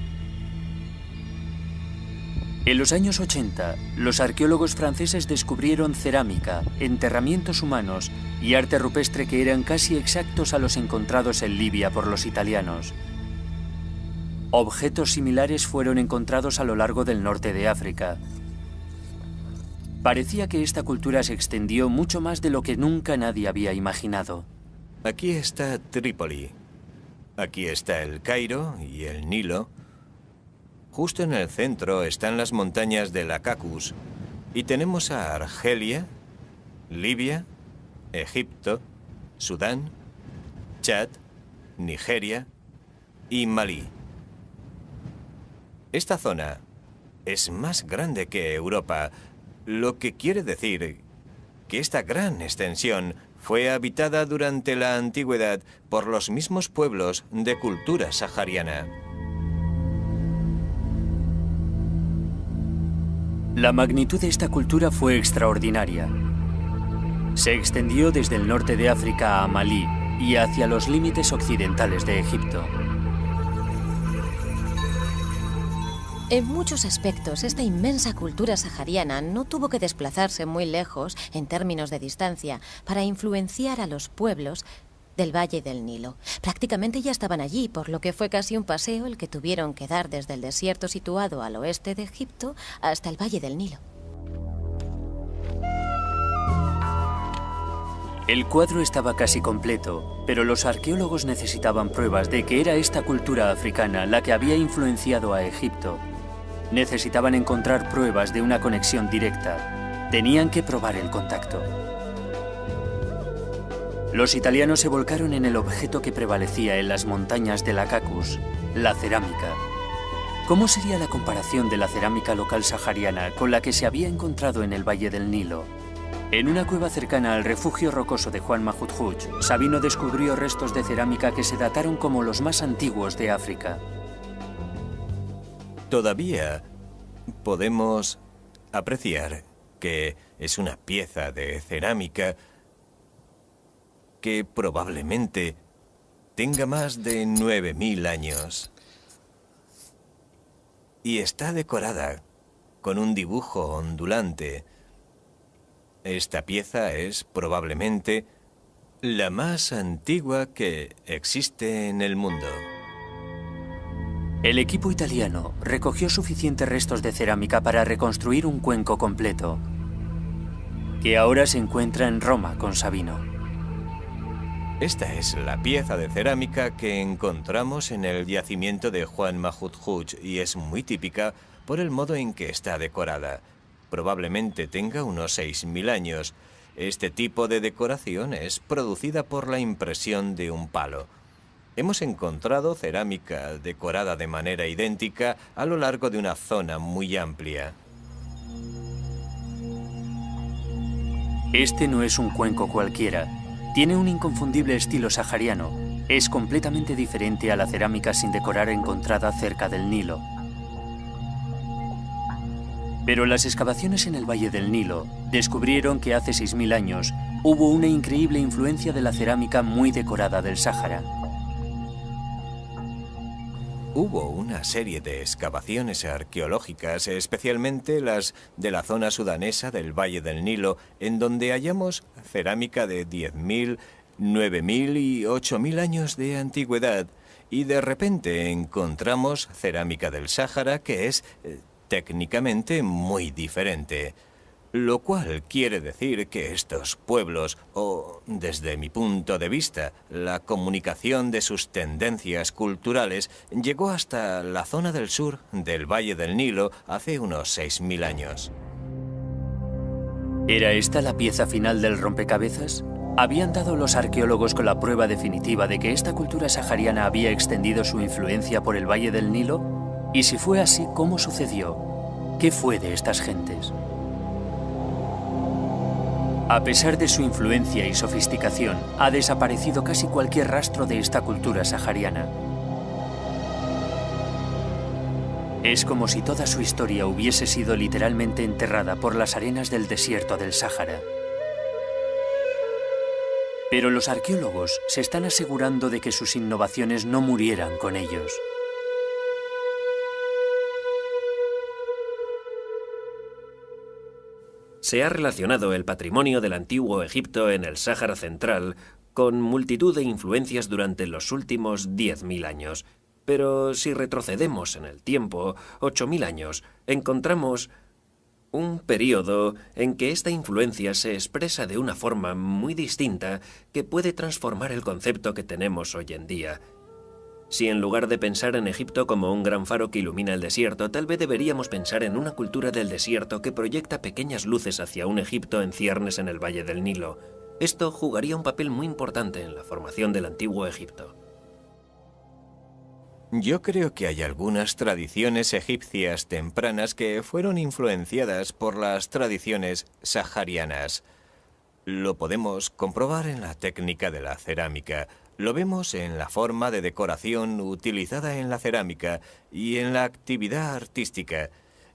En los años 80, los arqueólogos franceses descubrieron cerámica, enterramientos humanos y arte rupestre que eran casi exactos a los encontrados en Libia por los italianos. Objetos similares fueron encontrados a lo largo del norte de África. Parecía que esta cultura se extendió mucho más de lo que nunca nadie había imaginado. Aquí está Trípoli. Aquí está el Cairo y el Nilo. Justo en el centro están las montañas del Caucaso. Y tenemos a Argelia, Libia, Egipto, Sudán, Chad, Nigeria y Malí. Esta zona es más grande que Europa, lo que quiere decir que esta gran extensión fue habitada durante la antigüedad por los mismos pueblos de cultura sahariana. La magnitud de esta cultura fue extraordinaria. Se extendió desde el norte de África a Malí y hacia los límites occidentales de Egipto. En muchos aspectos, esta inmensa cultura sahariana no tuvo que desplazarse muy lejos en términos de distancia para influenciar a los pueblos del Valle del Nilo. Prácticamente ya estaban allí, por lo que fue casi un paseo el que tuvieron que dar desde el desierto situado al oeste de Egipto hasta el Valle del Nilo. El cuadro estaba casi completo, pero los arqueólogos necesitaban pruebas de que era esta cultura africana la que había influenciado a Egipto. Necesitaban encontrar pruebas de una conexión directa. Tenían que probar el contacto. Los italianos se volcaron en el objeto que prevalecía en las montañas de la Caucasus, la cerámica. ¿Cómo sería la comparación de la cerámica local sahariana con la que se había encontrado en el Valle del Nilo? En una cueva cercana al refugio rocoso de Juan Mahmud, Sabino descubrió restos de cerámica que se dataron como los más antiguos de África. Todavía podemos apreciar que es una pieza de cerámica que probablemente tenga más de 9000 años. Y está decorada con un dibujo ondulante. Esta pieza es probablemente la más antigua que existe en el mundo. El equipo italiano recogió suficientes restos de cerámica para reconstruir un cuenco completo, que ahora se encuentra en Roma con Sabino. Esta es la pieza de cerámica que encontramos en el yacimiento de Juan Mahmud y es muy típica por el modo en que está decorada. Probablemente tenga unos 6000 años. Este tipo de decoración es producida por la impresión de un palo. Hemos encontrado cerámica decorada de manera idéntica a lo largo de una zona muy amplia. Este no es un cuenco cualquiera. Tiene un inconfundible estilo sahariano. Es completamente diferente a la cerámica sin decorar encontrada cerca del Nilo. Pero las excavaciones en el Valle del Nilo descubrieron que hace 6000 años hubo una increíble influencia de la cerámica muy decorada del Sáhara. Hubo una serie de excavaciones arqueológicas, especialmente las de la zona sudanesa del Valle del Nilo, en donde hallamos cerámica de 10.000, 9.000 y 8.000 años de antigüedad, y de repente encontramos cerámica del Sáhara que es técnicamente muy diferente. Lo cual quiere decir que estos pueblos, o desde mi punto de vista, la comunicación de sus tendencias culturales llegó hasta la zona del sur del Valle del Nilo hace unos 6000 años. ¿Era esta la pieza final del rompecabezas? ¿Habían dado los arqueólogos con la prueba definitiva de que esta cultura sahariana había extendido su influencia por el Valle del Nilo? Y si fue así, ¿cómo sucedió? ¿Qué fue de estas gentes? A pesar de su influencia y sofisticación, ha desaparecido casi cualquier rastro de esta cultura sahariana. Es como si toda su historia hubiese sido literalmente enterrada por las arenas del desierto del Sáhara. Pero los arqueólogos se están asegurando de que sus innovaciones no murieran con ellos. Se ha relacionado el patrimonio del antiguo Egipto en el Sáhara Central con multitud de influencias durante los últimos 10.000 años. Pero si retrocedemos en el tiempo, 8.000 años, encontramos un periodo en que esta influencia se expresa de una forma muy distinta que puede transformar el concepto que tenemos hoy en día. Si en lugar de pensar en Egipto como un gran faro que ilumina el desierto, tal vez deberíamos pensar en una cultura del desierto que proyecta pequeñas luces hacia un Egipto en ciernes en el Valle del Nilo. Esto jugaría un papel muy importante en la formación del antiguo Egipto. Yo creo que hay algunas tradiciones egipcias tempranas que fueron influenciadas por las tradiciones saharianas. Lo podemos comprobar en la técnica de la cerámica. Lo vemos en la forma de decoración utilizada en la cerámica y en la actividad artística,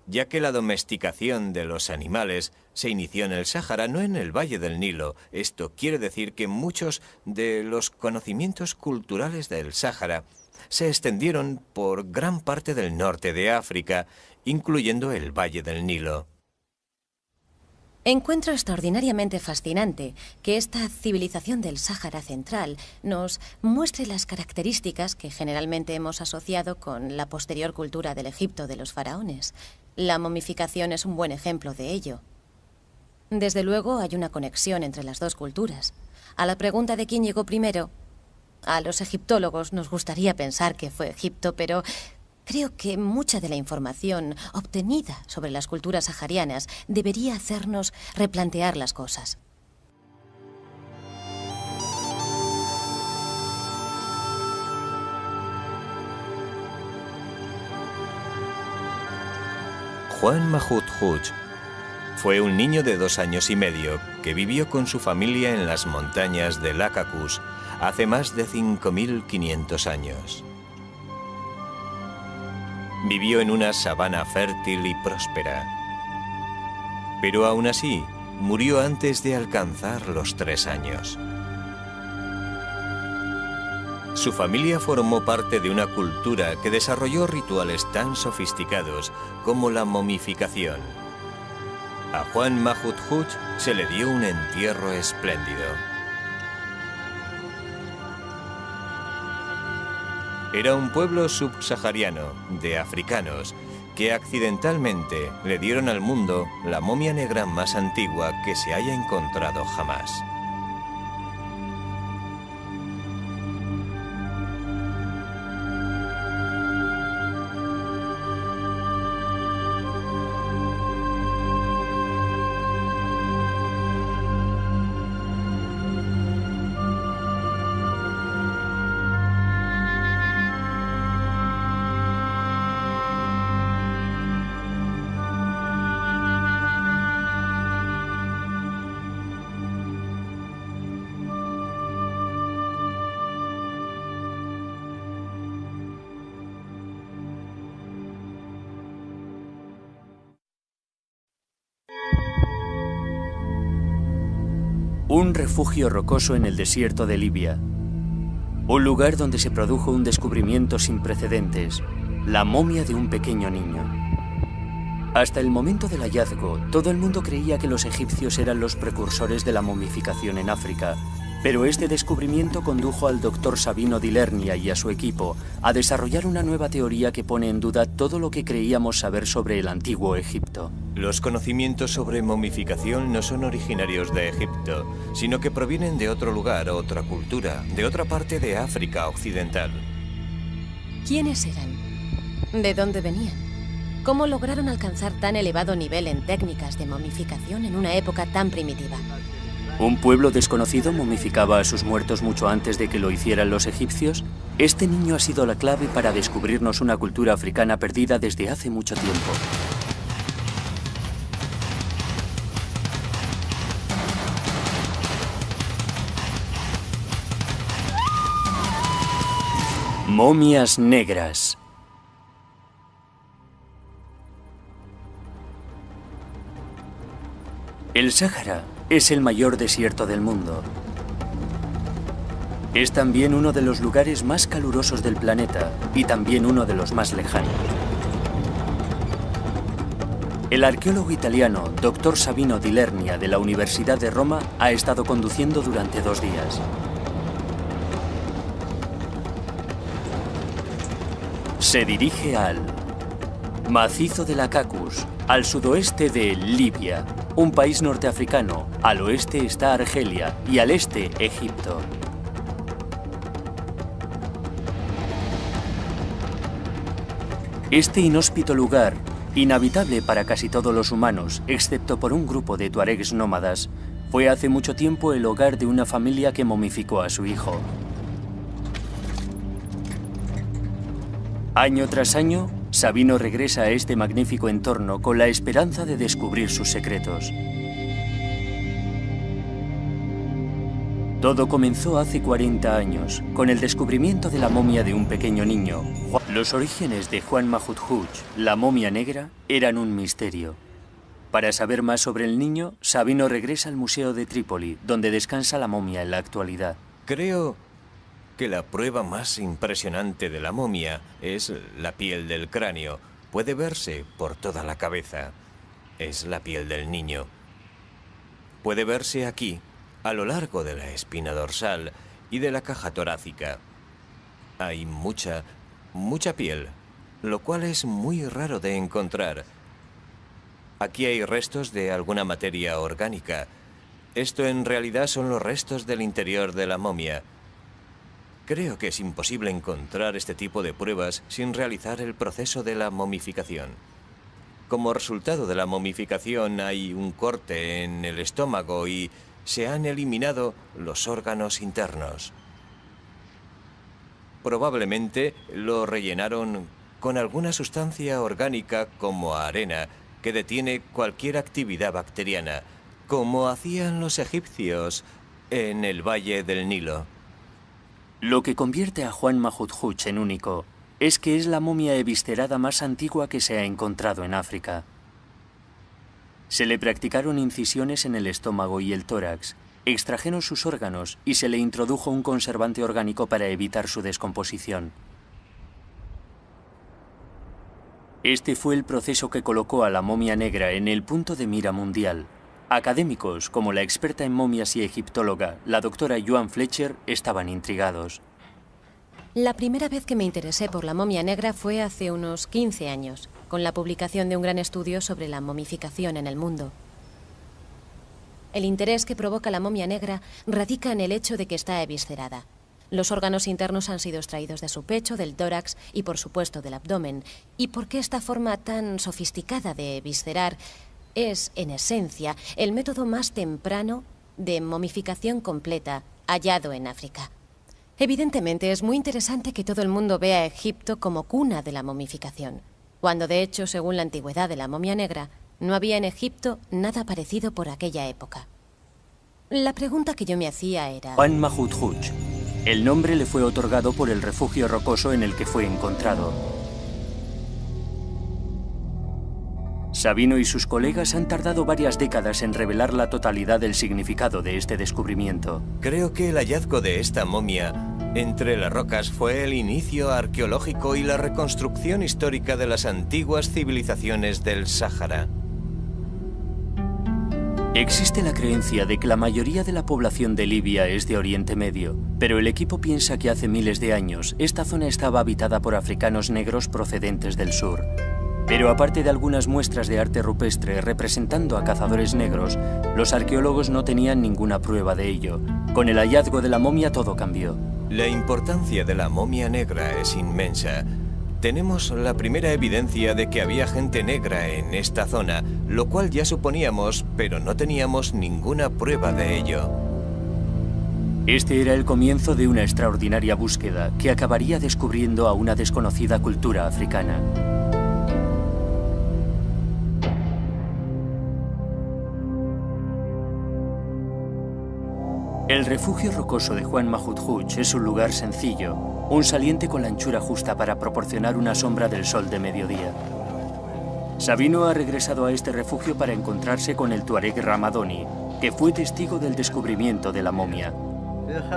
ya que la domesticación de los animales se inició en el Sáhara, no en el Valle del Nilo. Esto quiere decir que muchos de los conocimientos culturales del Sáhara se extendieron por gran parte del norte de África, incluyendo el Valle del Nilo. Encuentro extraordinariamente fascinante que esta civilización del Sáhara Central nos muestre las características que generalmente hemos asociado con la posterior cultura del Egipto de los faraones. La momificación es un buen ejemplo de ello. Desde luego hay una conexión entre las dos culturas. A la pregunta de quién llegó primero, a los egiptólogos nos gustaría pensar que fue Egipto, pero creo que mucha de la información obtenida sobre las culturas saharianas debería hacernos replantear las cosas. Juan Mahut Hooch fue un niño de 2 años y medio que vivió con su familia en las montañas de Lacacus hace más de 5.500 años. Vivió en una sabana fértil y próspera, pero aún así murió antes de alcanzar los 3 años. Su familia formó parte de una cultura que desarrolló rituales tan sofisticados como la momificación. A Juan Mahut Hooch se le dio un entierro espléndido. Era un pueblo subsahariano de africanos que accidentalmente le dieron al mundo la momia negra más antigua que se haya encontrado jamás. Un refugio rocoso en el desierto de Libia. Un lugar donde se produjo un descubrimiento sin precedentes, la momia de un pequeño niño. Hasta el momento del hallazgo, todo el mundo creía que los egipcios eran los precursores de la momificación en África, pero este descubrimiento condujo al doctor Sabino di Lernia y a su equipo a desarrollar una nueva teoría que pone en duda todo lo que creíamos saber sobre el antiguo Egipto. Los conocimientos sobre momificación no son originarios de Egipto, sino que provienen de otro lugar, otra cultura, de otra parte de África occidental. ¿Quiénes eran? ¿De dónde venían? ¿Cómo lograron alcanzar tan elevado nivel en técnicas de momificación en una época tan primitiva? ¿Un pueblo desconocido momificaba a sus muertos mucho antes de que lo hicieran los egipcios? Este niño ha sido la clave para descubrirnos una cultura africana perdida desde hace mucho tiempo. Momias negras. El Sáhara es el mayor desierto del mundo. Es también uno de los lugares más calurosos del planeta y también uno de los más lejanos. El arqueólogo italiano Dr. Sabino di Lernia de la Universidad de Roma ha estado conduciendo durante 2 días. Se dirige al macizo de Lacacus, al sudoeste de Libia, un país norteafricano. Al oeste está Argelia y al este Egipto. Este inhóspito lugar, inhabitable para casi todos los humanos, excepto por un grupo de tuaregs nómadas, fue hace mucho tiempo el hogar de una familia que momificó a su hijo. Año tras año, Sabino regresa a este magnífico entorno con la esperanza de descubrir sus secretos. Todo comenzó hace 40 años, con el descubrimiento de la momia de un pequeño niño. Los orígenes de Juan Mahut Hooch, la momia negra, eran un misterio. Para saber más sobre el niño, Sabino regresa al Museo de Trípoli, donde descansa la momia en la actualidad. Creo que la prueba más impresionante de la momia es la piel del cráneo. Puede verse por toda la cabeza. Es la piel del niño. Puede verse aquí, a lo largo de la espina dorsal y de la caja torácica. Hay mucha piel, lo cual es muy raro de encontrar. Aquí hay restos de alguna materia orgánica. Esto en realidad son los restos del interior de la momia. Creo que es imposible encontrar este tipo de pruebas sin realizar el proceso de la momificación. Como resultado de la momificación hay un corte en el estómago y se han eliminado los órganos internos. Probablemente lo rellenaron con alguna sustancia orgánica como arena que detiene cualquier actividad bacteriana, como hacían los egipcios en el Valle del Nilo. Lo que convierte a Juan Mahudhuch en único es que es la momia eviscerada más antigua que se ha encontrado en África. Se le practicaron incisiones en el estómago y el tórax, extrajeron sus órganos y se le introdujo un conservante orgánico para evitar su descomposición. Este fue el proceso que colocó a la momia negra en el punto de mira mundial. Académicos, como la experta en momias y egiptóloga, la doctora Joan Fletcher, estaban intrigados. La primera vez que me interesé por la momia negra fue hace unos 15 años, con la publicación de un gran estudio sobre la momificación en el mundo. El interés que provoca la momia negra radica en el hecho de que está eviscerada. Los órganos internos han sido extraídos de su pecho, del tórax y, por supuesto, del abdomen. ¿Y por qué esta forma tan sofisticada de eviscerar es, en esencia, el método más temprano de momificación completa hallado en África? Evidentemente, es muy interesante que todo el mundo vea a Egipto como cuna de la momificación, cuando, de hecho, según la antigüedad de la momia negra, no había en Egipto nada parecido por aquella época. La pregunta que yo me hacía era... Juan Mahudhuch. El nombre le fue otorgado por el refugio rocoso en el que fue encontrado. Sabino y sus colegas han tardado varias décadas en revelar la totalidad del significado de este descubrimiento. Creo que el hallazgo de esta momia entre las rocas fue el inicio arqueológico y la reconstrucción histórica de las antiguas civilizaciones del Sáhara. Existe la creencia de que la mayoría de la población de Libia es de Oriente Medio, pero el equipo piensa que hace miles de años esta zona estaba habitada por africanos negros procedentes del sur. Pero aparte de algunas muestras de arte rupestre representando a cazadores negros, los arqueólogos no tenían ninguna prueba de ello. Con el hallazgo de la momia todo cambió. La importancia de la momia negra es inmensa. Tenemos la primera evidencia de que había gente negra en esta zona, lo cual ya suponíamos, pero no teníamos ninguna prueba de ello. Este era el comienzo de una extraordinaria búsqueda que acabaría descubriendo a una desconocida cultura africana. El refugio rocoso de Juan Mahudhuch es un lugar sencillo, un saliente con la anchura justa para proporcionar una sombra del sol de mediodía. Sabino ha regresado a este refugio para encontrarse con el tuareg Ramadoni, que fue testigo del descubrimiento de la momia.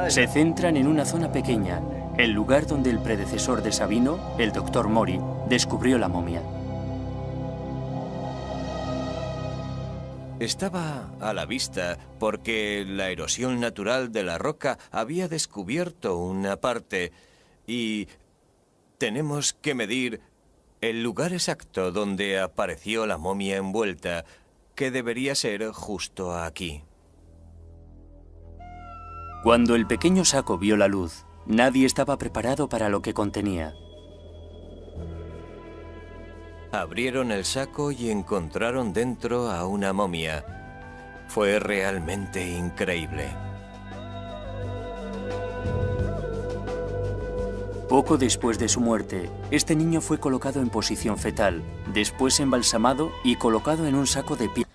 Se centran en una zona pequeña, el lugar donde el predecesor de Sabino, el Dr. Mori, descubrió la momia. Estaba a la vista porque la erosión natural de la roca había descubierto una parte y tenemos que medir el lugar exacto donde apareció la momia envuelta, que debería ser justo aquí. Cuando el pequeño saco vio la luz, nadie estaba preparado para lo que contenía. Abrieron el saco y encontraron dentro a una momia. Fue realmente increíble. Poco después de su muerte, este niño fue colocado en posición fetal, después embalsamado y colocado en un saco de piel.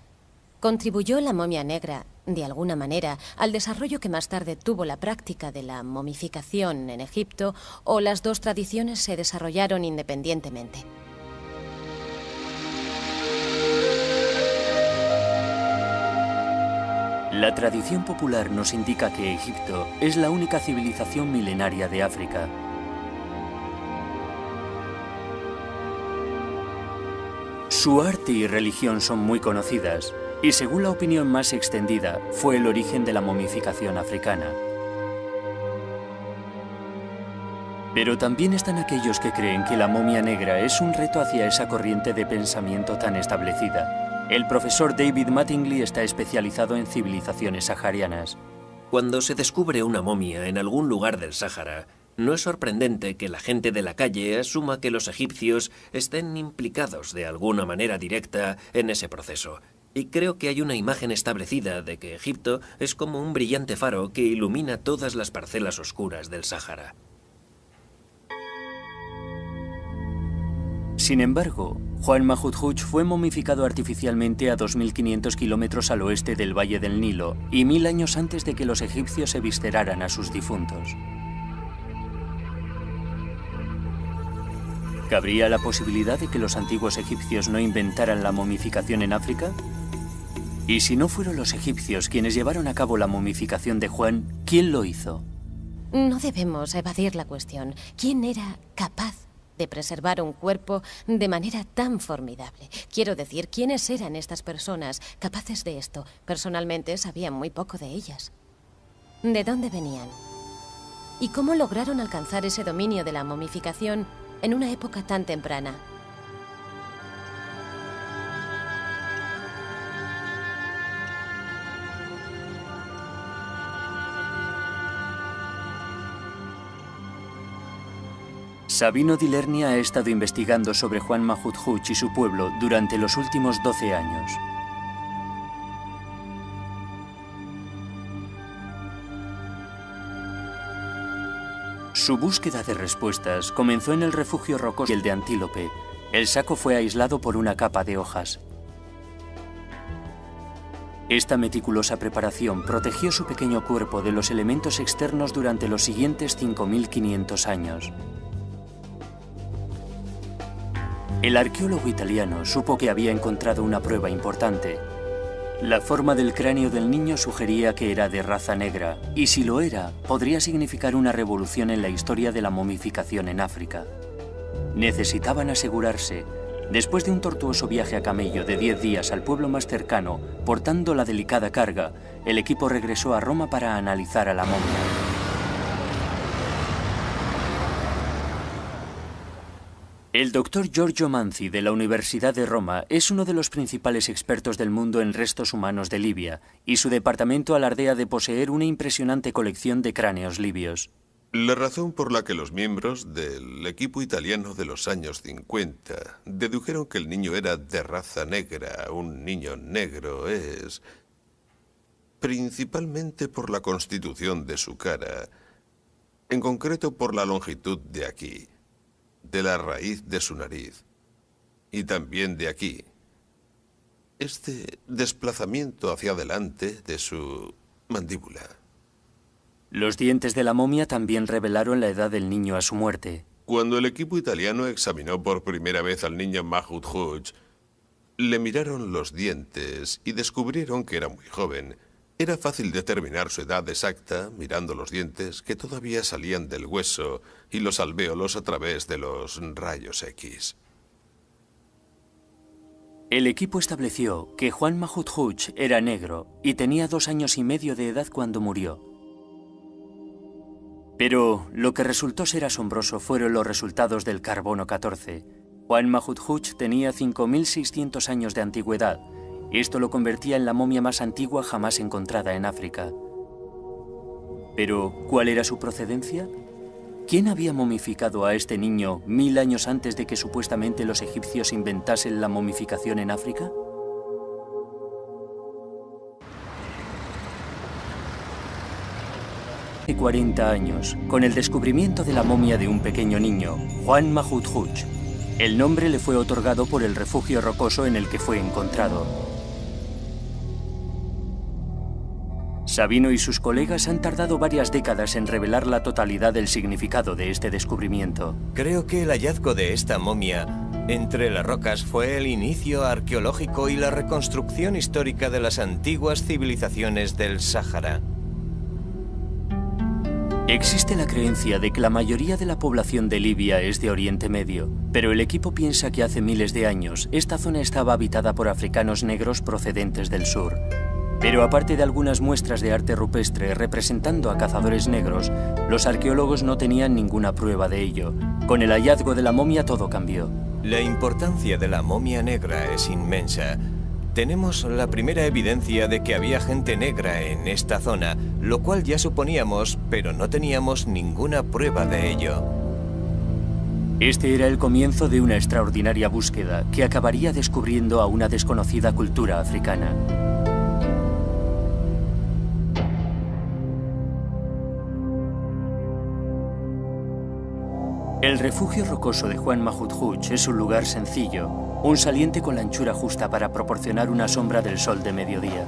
¿Contribuyó la momia negra, de alguna manera, al desarrollo que más tarde tuvo la práctica de la momificación en Egipto, o las dos tradiciones se desarrollaron independientemente? La tradición popular nos indica que Egipto es la única civilización milenaria de África. Su arte y religión son muy conocidas, y según la opinión más extendida, fue el origen de la momificación africana. Pero también están aquellos que creen que la momia negra es un reto hacia esa corriente de pensamiento tan establecida. El profesor David Mattingly está especializado en civilizaciones saharianas. Cuando se descubre una momia en algún lugar del Sáhara, no es sorprendente que la gente de la calle asuma que los egipcios estén implicados de alguna manera directa en ese proceso. Y creo que hay una imagen establecida de que Egipto es como un brillante faro que ilumina todas las parcelas oscuras del Sáhara. Sin embargo, Juan Mahmud fue momificado artificialmente a 2.500 kilómetros al oeste del Valle del Nilo y 1000 años antes de que los egipcios evisceraran a sus difuntos. ¿Cabría la posibilidad de que los antiguos egipcios no inventaran la momificación en África? Y si no fueron los egipcios quienes llevaron a cabo la momificación de Juan, ¿quién lo hizo? No debemos evadir la cuestión. ¿Quién era capaz de preservar un cuerpo de manera tan formidable? Quiero decir, ¿quiénes eran estas personas capaces de esto? Personalmente sabía muy poco de ellas. ¿De dónde venían? ¿Y cómo lograron alcanzar ese dominio de la momificación en una época tan temprana? Sabino di Lernia ha estado investigando sobre Juan Mahmud y su pueblo durante los últimos 12 años. Su búsqueda de respuestas comenzó en el refugio rocoso y el de Antílope. El saco fue aislado por una capa de hojas. Esta meticulosa preparación protegió su pequeño cuerpo de los elementos externos durante los siguientes 5500 años. El arqueólogo italiano supo que había encontrado una prueba importante. La forma del cráneo del niño sugería que era de raza negra, y si lo era, podría significar una revolución en la historia de la momificación en África. Necesitaban asegurarse. Después de un tortuoso viaje a camello de 10 días al pueblo más cercano, portando la delicada carga, el equipo regresó a Roma para analizar a la momia. El doctor Giorgio Manzi de la Universidad de Roma es uno de los principales expertos del mundo en restos humanos de Libia, y su departamento alardea de poseer una impresionante colección de cráneos libios. La razón por la que los miembros del equipo italiano de los años 50 dedujeron que el niño era de raza negra, un niño negro, es principalmente por la constitución de su cara, en concreto por la longitud de aquí, de la raíz de su nariz y también de aquí. Este desplazamiento hacia adelante de su mandíbula. Los dientes de la momia también revelaron la edad del niño a su muerte. Cuando el equipo italiano examinó por primera vez al niño Mahmud, le miraron los dientes y descubrieron que era muy joven. Era fácil determinar su edad exacta mirando los dientes que todavía salían del hueso y los alvéolos a través de los rayos X. El equipo estableció que Juan Mahmud era negro y tenía 2 años y medio de edad cuando murió. Pero lo que resultó ser asombroso fueron los resultados del carbono 14. Juan Mahmud tenía 5.600 años de antigüedad. Esto lo convertía en la momia más antigua jamás encontrada en África. Pero, ¿cuál era su procedencia? ¿Quién había momificado a este niño 1000 años antes de que supuestamente los egipcios inventasen la momificación en África? Hace 40 años, con el descubrimiento de la momia de un pequeño niño, Juan Mahmud. El nombre le fue otorgado por el refugio rocoso en el que fue encontrado. Sabino y sus colegas han tardado varias décadas en revelar la totalidad del significado de este descubrimiento. Creo que el hallazgo de esta momia entre las rocas fue el inicio arqueológico y la reconstrucción histórica de las antiguas civilizaciones del Sáhara. Existe la creencia de que la mayoría de la población de Libia es de Oriente Medio, pero el equipo piensa que hace miles de años esta zona estaba habitada por africanos negros procedentes del sur. Pero aparte de algunas muestras de arte rupestre representando a cazadores negros, los arqueólogos no tenían ninguna prueba de ello. Con el hallazgo de la momia todo cambió. La importancia de la momia negra es inmensa. Tenemos la primera evidencia de que había gente negra en esta zona, lo cual ya suponíamos, pero no teníamos ninguna prueba de ello. Este era el comienzo de una extraordinaria búsqueda que acabaría descubriendo a una desconocida cultura africana. El refugio rocoso de Juan Mahudhuch es un lugar sencillo, un saliente con la anchura justa para proporcionar una sombra del sol de mediodía.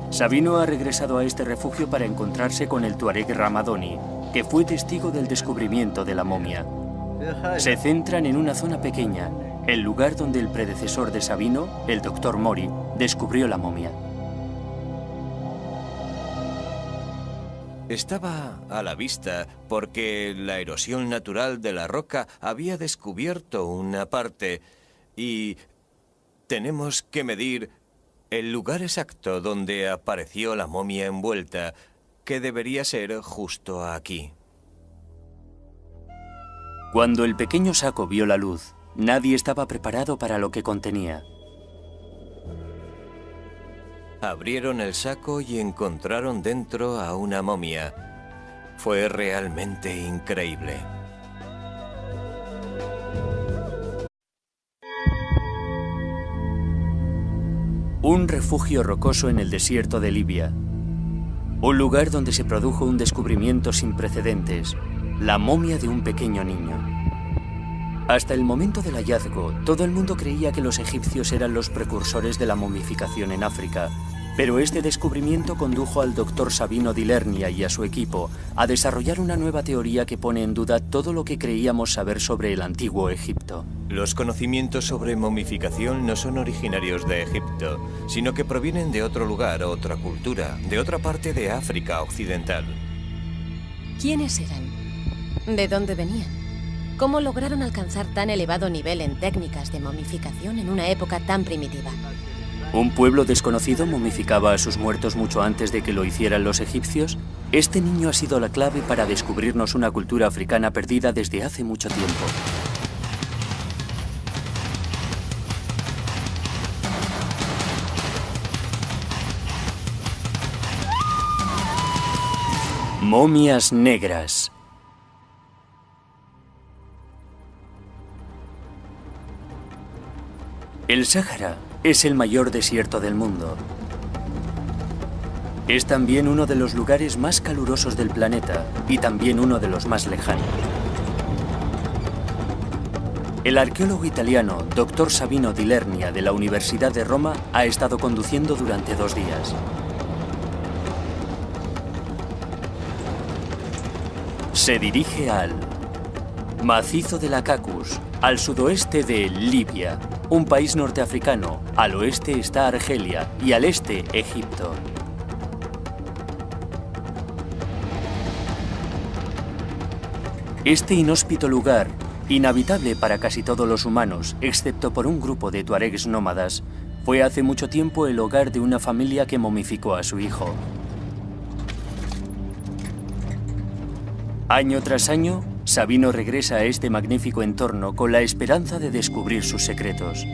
Sabino ha regresado a este refugio para encontrarse con el tuareg Ramadoni, que fue testigo del descubrimiento de la momia. Se centran en una zona pequeña, el lugar donde el predecesor de Sabino, el Dr. Mori, descubrió la momia. Estaba a la vista porque la erosión natural de la roca había descubierto una parte y tenemos que medir el lugar exacto donde apareció la momia envuelta, que debería ser justo aquí. Cuando el pequeño saco vio la luz, nadie estaba preparado para lo que contenía. Abrieron el saco y encontraron dentro a una momia. Fue realmente increíble. Un refugio rocoso en el desierto de Libia. Un lugar donde se produjo un descubrimiento sin precedentes, la momia de un pequeño niño. Hasta el momento del hallazgo, todo el mundo creía que los egipcios eran los precursores de la momificación en África, pero este descubrimiento condujo al Dr. Sabino di Lernia y a su equipo a desarrollar una nueva teoría que pone en duda todo lo que creíamos saber sobre el antiguo Egipto. Los conocimientos sobre momificación no son originarios de Egipto, sino que provienen de otro lugar, otra cultura, de otra parte de África occidental. ¿Quiénes eran? ¿De dónde venían? ¿Cómo lograron alcanzar tan elevado nivel en técnicas de momificación en una época tan primitiva? ¿Un pueblo desconocido momificaba a sus muertos mucho antes de que lo hicieran los egipcios? Este niño ha sido la clave para descubrirnos una cultura africana perdida desde hace mucho tiempo. Momias negras. El Sáhara es el mayor desierto del mundo. Es también uno de los lugares más calurosos del planeta y también uno de los más lejanos. El arqueólogo italiano Dr. Sabino di Lernia de la Universidad de Roma ha estado conduciendo durante 2 días. Se dirige al macizo de la Cacus, al sudoeste de Libia, un país norteafricano. Al oeste está Argelia y al este Egipto. Este inhóspito lugar, inhabitable para casi todos los humanos, excepto por un grupo de tuaregs nómadas, fue hace mucho tiempo el hogar de una familia que momificó a su hijo. Año tras año, Sabino regresa a este magnífico entorno con la esperanza de descubrir sus secretos.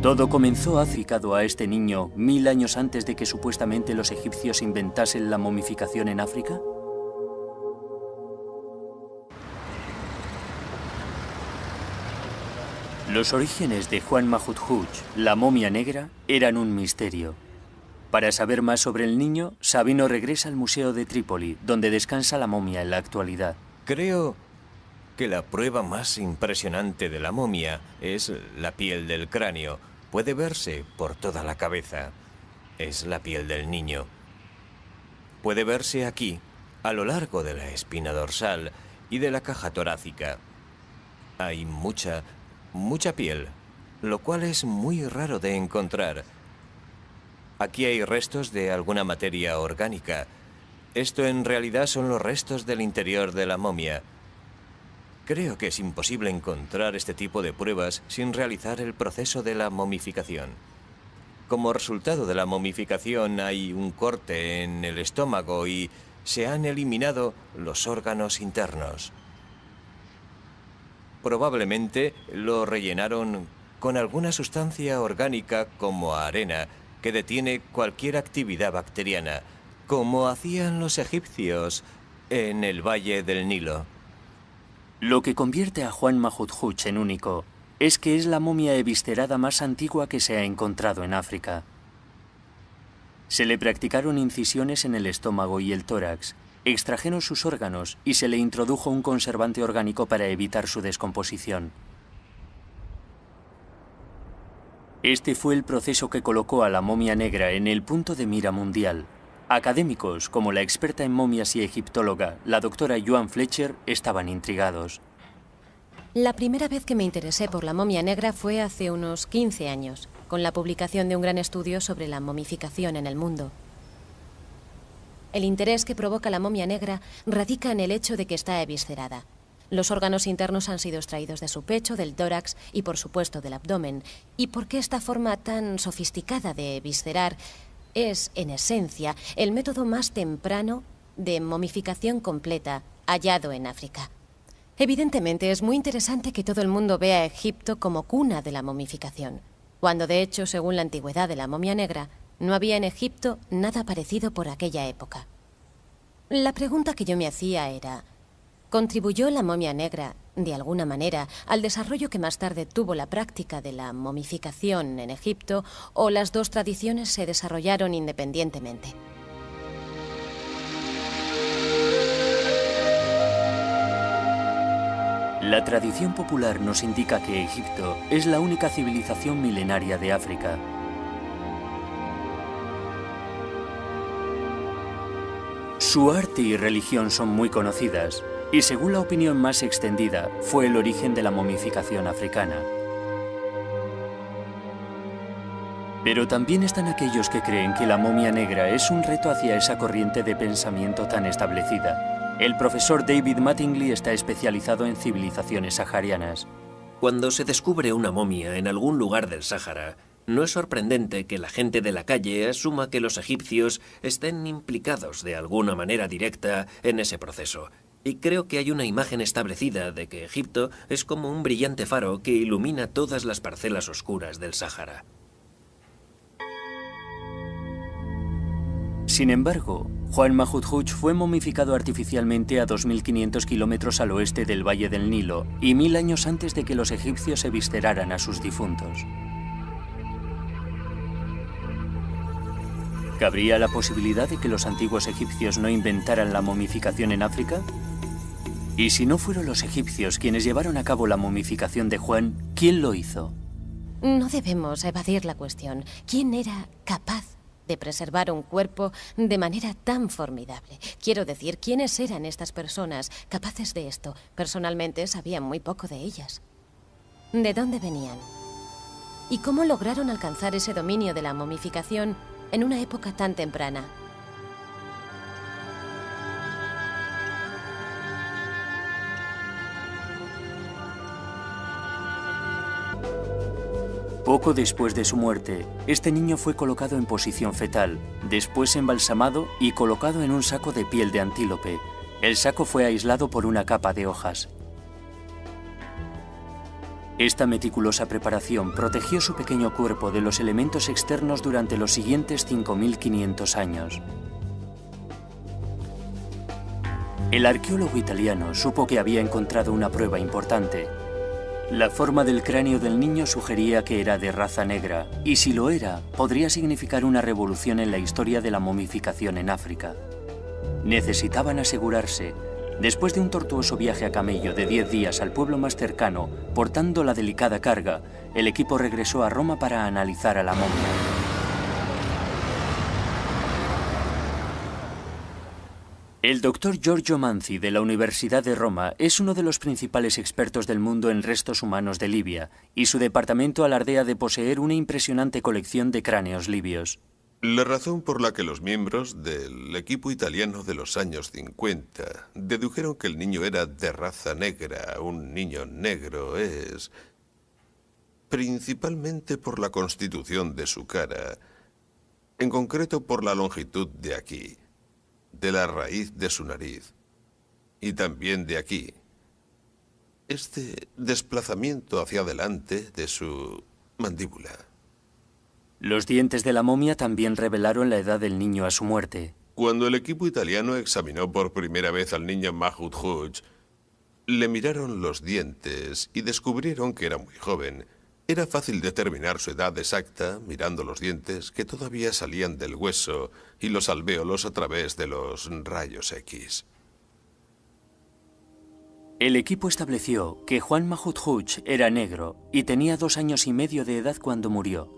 Todo comenzó aficado a este niño 1000 años antes de que supuestamente los egipcios inventasen la momificación en África. Los orígenes de Juan Mahudhuch, la momia negra, eran un misterio. Para saber más sobre el niño, Sabino regresa al Museo de Trípoli, donde descansa la momia en la actualidad. Creo que la prueba más impresionante de la momia es la piel del cráneo. Puede verse por toda la cabeza. Es la piel del niño. Puede verse aquí, a lo largo de la espina dorsal y de la caja torácica. Hay mucha piel, lo cual es muy raro de encontrar. Aquí hay restos de alguna materia orgánica. Esto en realidad son los restos del interior de la momia. Creo que es imposible encontrar este tipo de pruebas sin realizar el proceso de la momificación. Como resultado de la momificación hay un corte en el estómago y se han eliminado los órganos internos. Probablemente lo rellenaron con alguna sustancia orgánica como arena, que detiene cualquier actividad bacteriana, como hacían los egipcios en el Valle del Nilo. Lo que convierte a Juan Mahudhuch en único es que es la momia eviscerada más antigua que se ha encontrado en África. Se le practicaron incisiones en el estómago y el tórax, Extrajeron sus órganos y se le introdujo un conservante orgánico para evitar su descomposición. Este fue el proceso que colocó a la momia negra en el punto de mira mundial. Académicos, como la experta en momias y egiptóloga, la doctora Joan Fletcher, estaban intrigados. La primera vez que me interesé por la momia negra fue hace unos 15 años, con la publicación de un gran estudio sobre la momificación en el mundo. El interés que provoca la momia negra radica en el hecho de que está eviscerada. Los órganos internos han sido extraídos de su pecho, del tórax y, por supuesto, del abdomen. ¿Y por qué esta forma tan sofisticada de eviscerar es, en esencia, el método más temprano de momificación completa hallado en África? Evidentemente, es muy interesante que todo el mundo vea a Egipto como cuna de la momificación, cuando, de hecho, según la antigüedad de la momia negra, no había en Egipto nada parecido por aquella época. La pregunta que yo me hacía era: ¿contribuyó la momia negra, de alguna manera, al desarrollo que más tarde tuvo la práctica de la momificación en Egipto, o las dos tradiciones se desarrollaron independientemente? La tradición popular nos indica que Egipto es la única civilización milenaria de África. Su arte y religión son muy conocidas, y según la opinión más extendida, fue el origen de la momificación africana. Pero también están aquellos que creen que la momia negra es un reto hacia esa corriente de pensamiento tan establecida. El profesor David Mattingly está especializado en civilizaciones saharianas. Cuando se descubre una momia en algún lugar del Sáhara, no es sorprendente que la gente de la calle asuma que los egipcios estén implicados de alguna manera directa en ese proceso. Y creo que hay una imagen establecida de que Egipto es como un brillante faro que ilumina todas las parcelas oscuras del Sáhara. Sin embargo, Juan Mahmud fue momificado artificialmente a 2.500 kilómetros al oeste del Valle del Nilo y 1000 años antes de que los egipcios evisceraran a sus difuntos. ¿Cabría la posibilidad de que los antiguos egipcios no inventaran la momificación en África? Y si no fueron los egipcios quienes llevaron a cabo la momificación de Juan, ¿quién lo hizo? No debemos evadir la cuestión. ¿Quién era capaz de preservar un cuerpo de manera tan formidable? Quiero decir, ¿quiénes eran estas personas capaces de esto? Personalmente sabía muy poco de ellas. ¿De dónde venían? ¿Y cómo lograron alcanzar ese dominio de la momificación en una época tan temprana? Poco después de su muerte, este niño fue colocado en posición fetal, después embalsamado y colocado en un saco de piel de antílope. El saco fue aislado por una capa de hojas. Esta meticulosa preparación protegió su pequeño cuerpo de los elementos externos durante los siguientes 5.500 años. El arqueólogo italiano supo que había encontrado una prueba importante. La forma del cráneo del niño sugería que era de raza negra, y si lo era, podría significar una revolución en la historia de la momificación en África. Necesitaban asegurarse. Después de un tortuoso viaje a camello de 10 días al pueblo más cercano, portando la delicada carga, el equipo regresó a Roma para analizar a la momia. El doctor Giorgio Manzi, de la Universidad de Roma, es uno de los principales expertos del mundo en restos humanos de Libia, y su departamento alardea de poseer una impresionante colección de cráneos libios. La razón por la que los miembros del equipo italiano de los años 50 dedujeron que el niño era de raza negra, un niño negro, es principalmente por la constitución de su cara, en concreto por la longitud de aquí, de la raíz de su nariz, y también de aquí. Este desplazamiento hacia adelante de su mandíbula. Los dientes de la momia también revelaron la edad del niño a su muerte. Cuando el equipo italiano examinó por primera vez al niño Mahmud, le miraron los dientes y descubrieron que era muy joven. Era fácil determinar su edad exacta mirando los dientes que todavía salían del hueso y los alvéolos a través de los rayos X. El equipo estableció que Juan Mahut era negro y tenía 2 años y medio de edad cuando murió.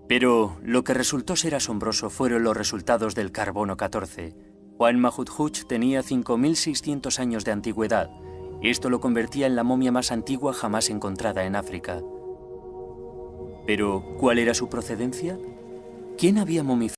Pero lo que resultó ser asombroso fueron los resultados del carbono 14. Juan Mahut tenía 5.600 años de antigüedad. Esto lo convertía en la momia más antigua jamás encontrada en África. Pero, ¿cuál era su procedencia? ¿Quién había momificado?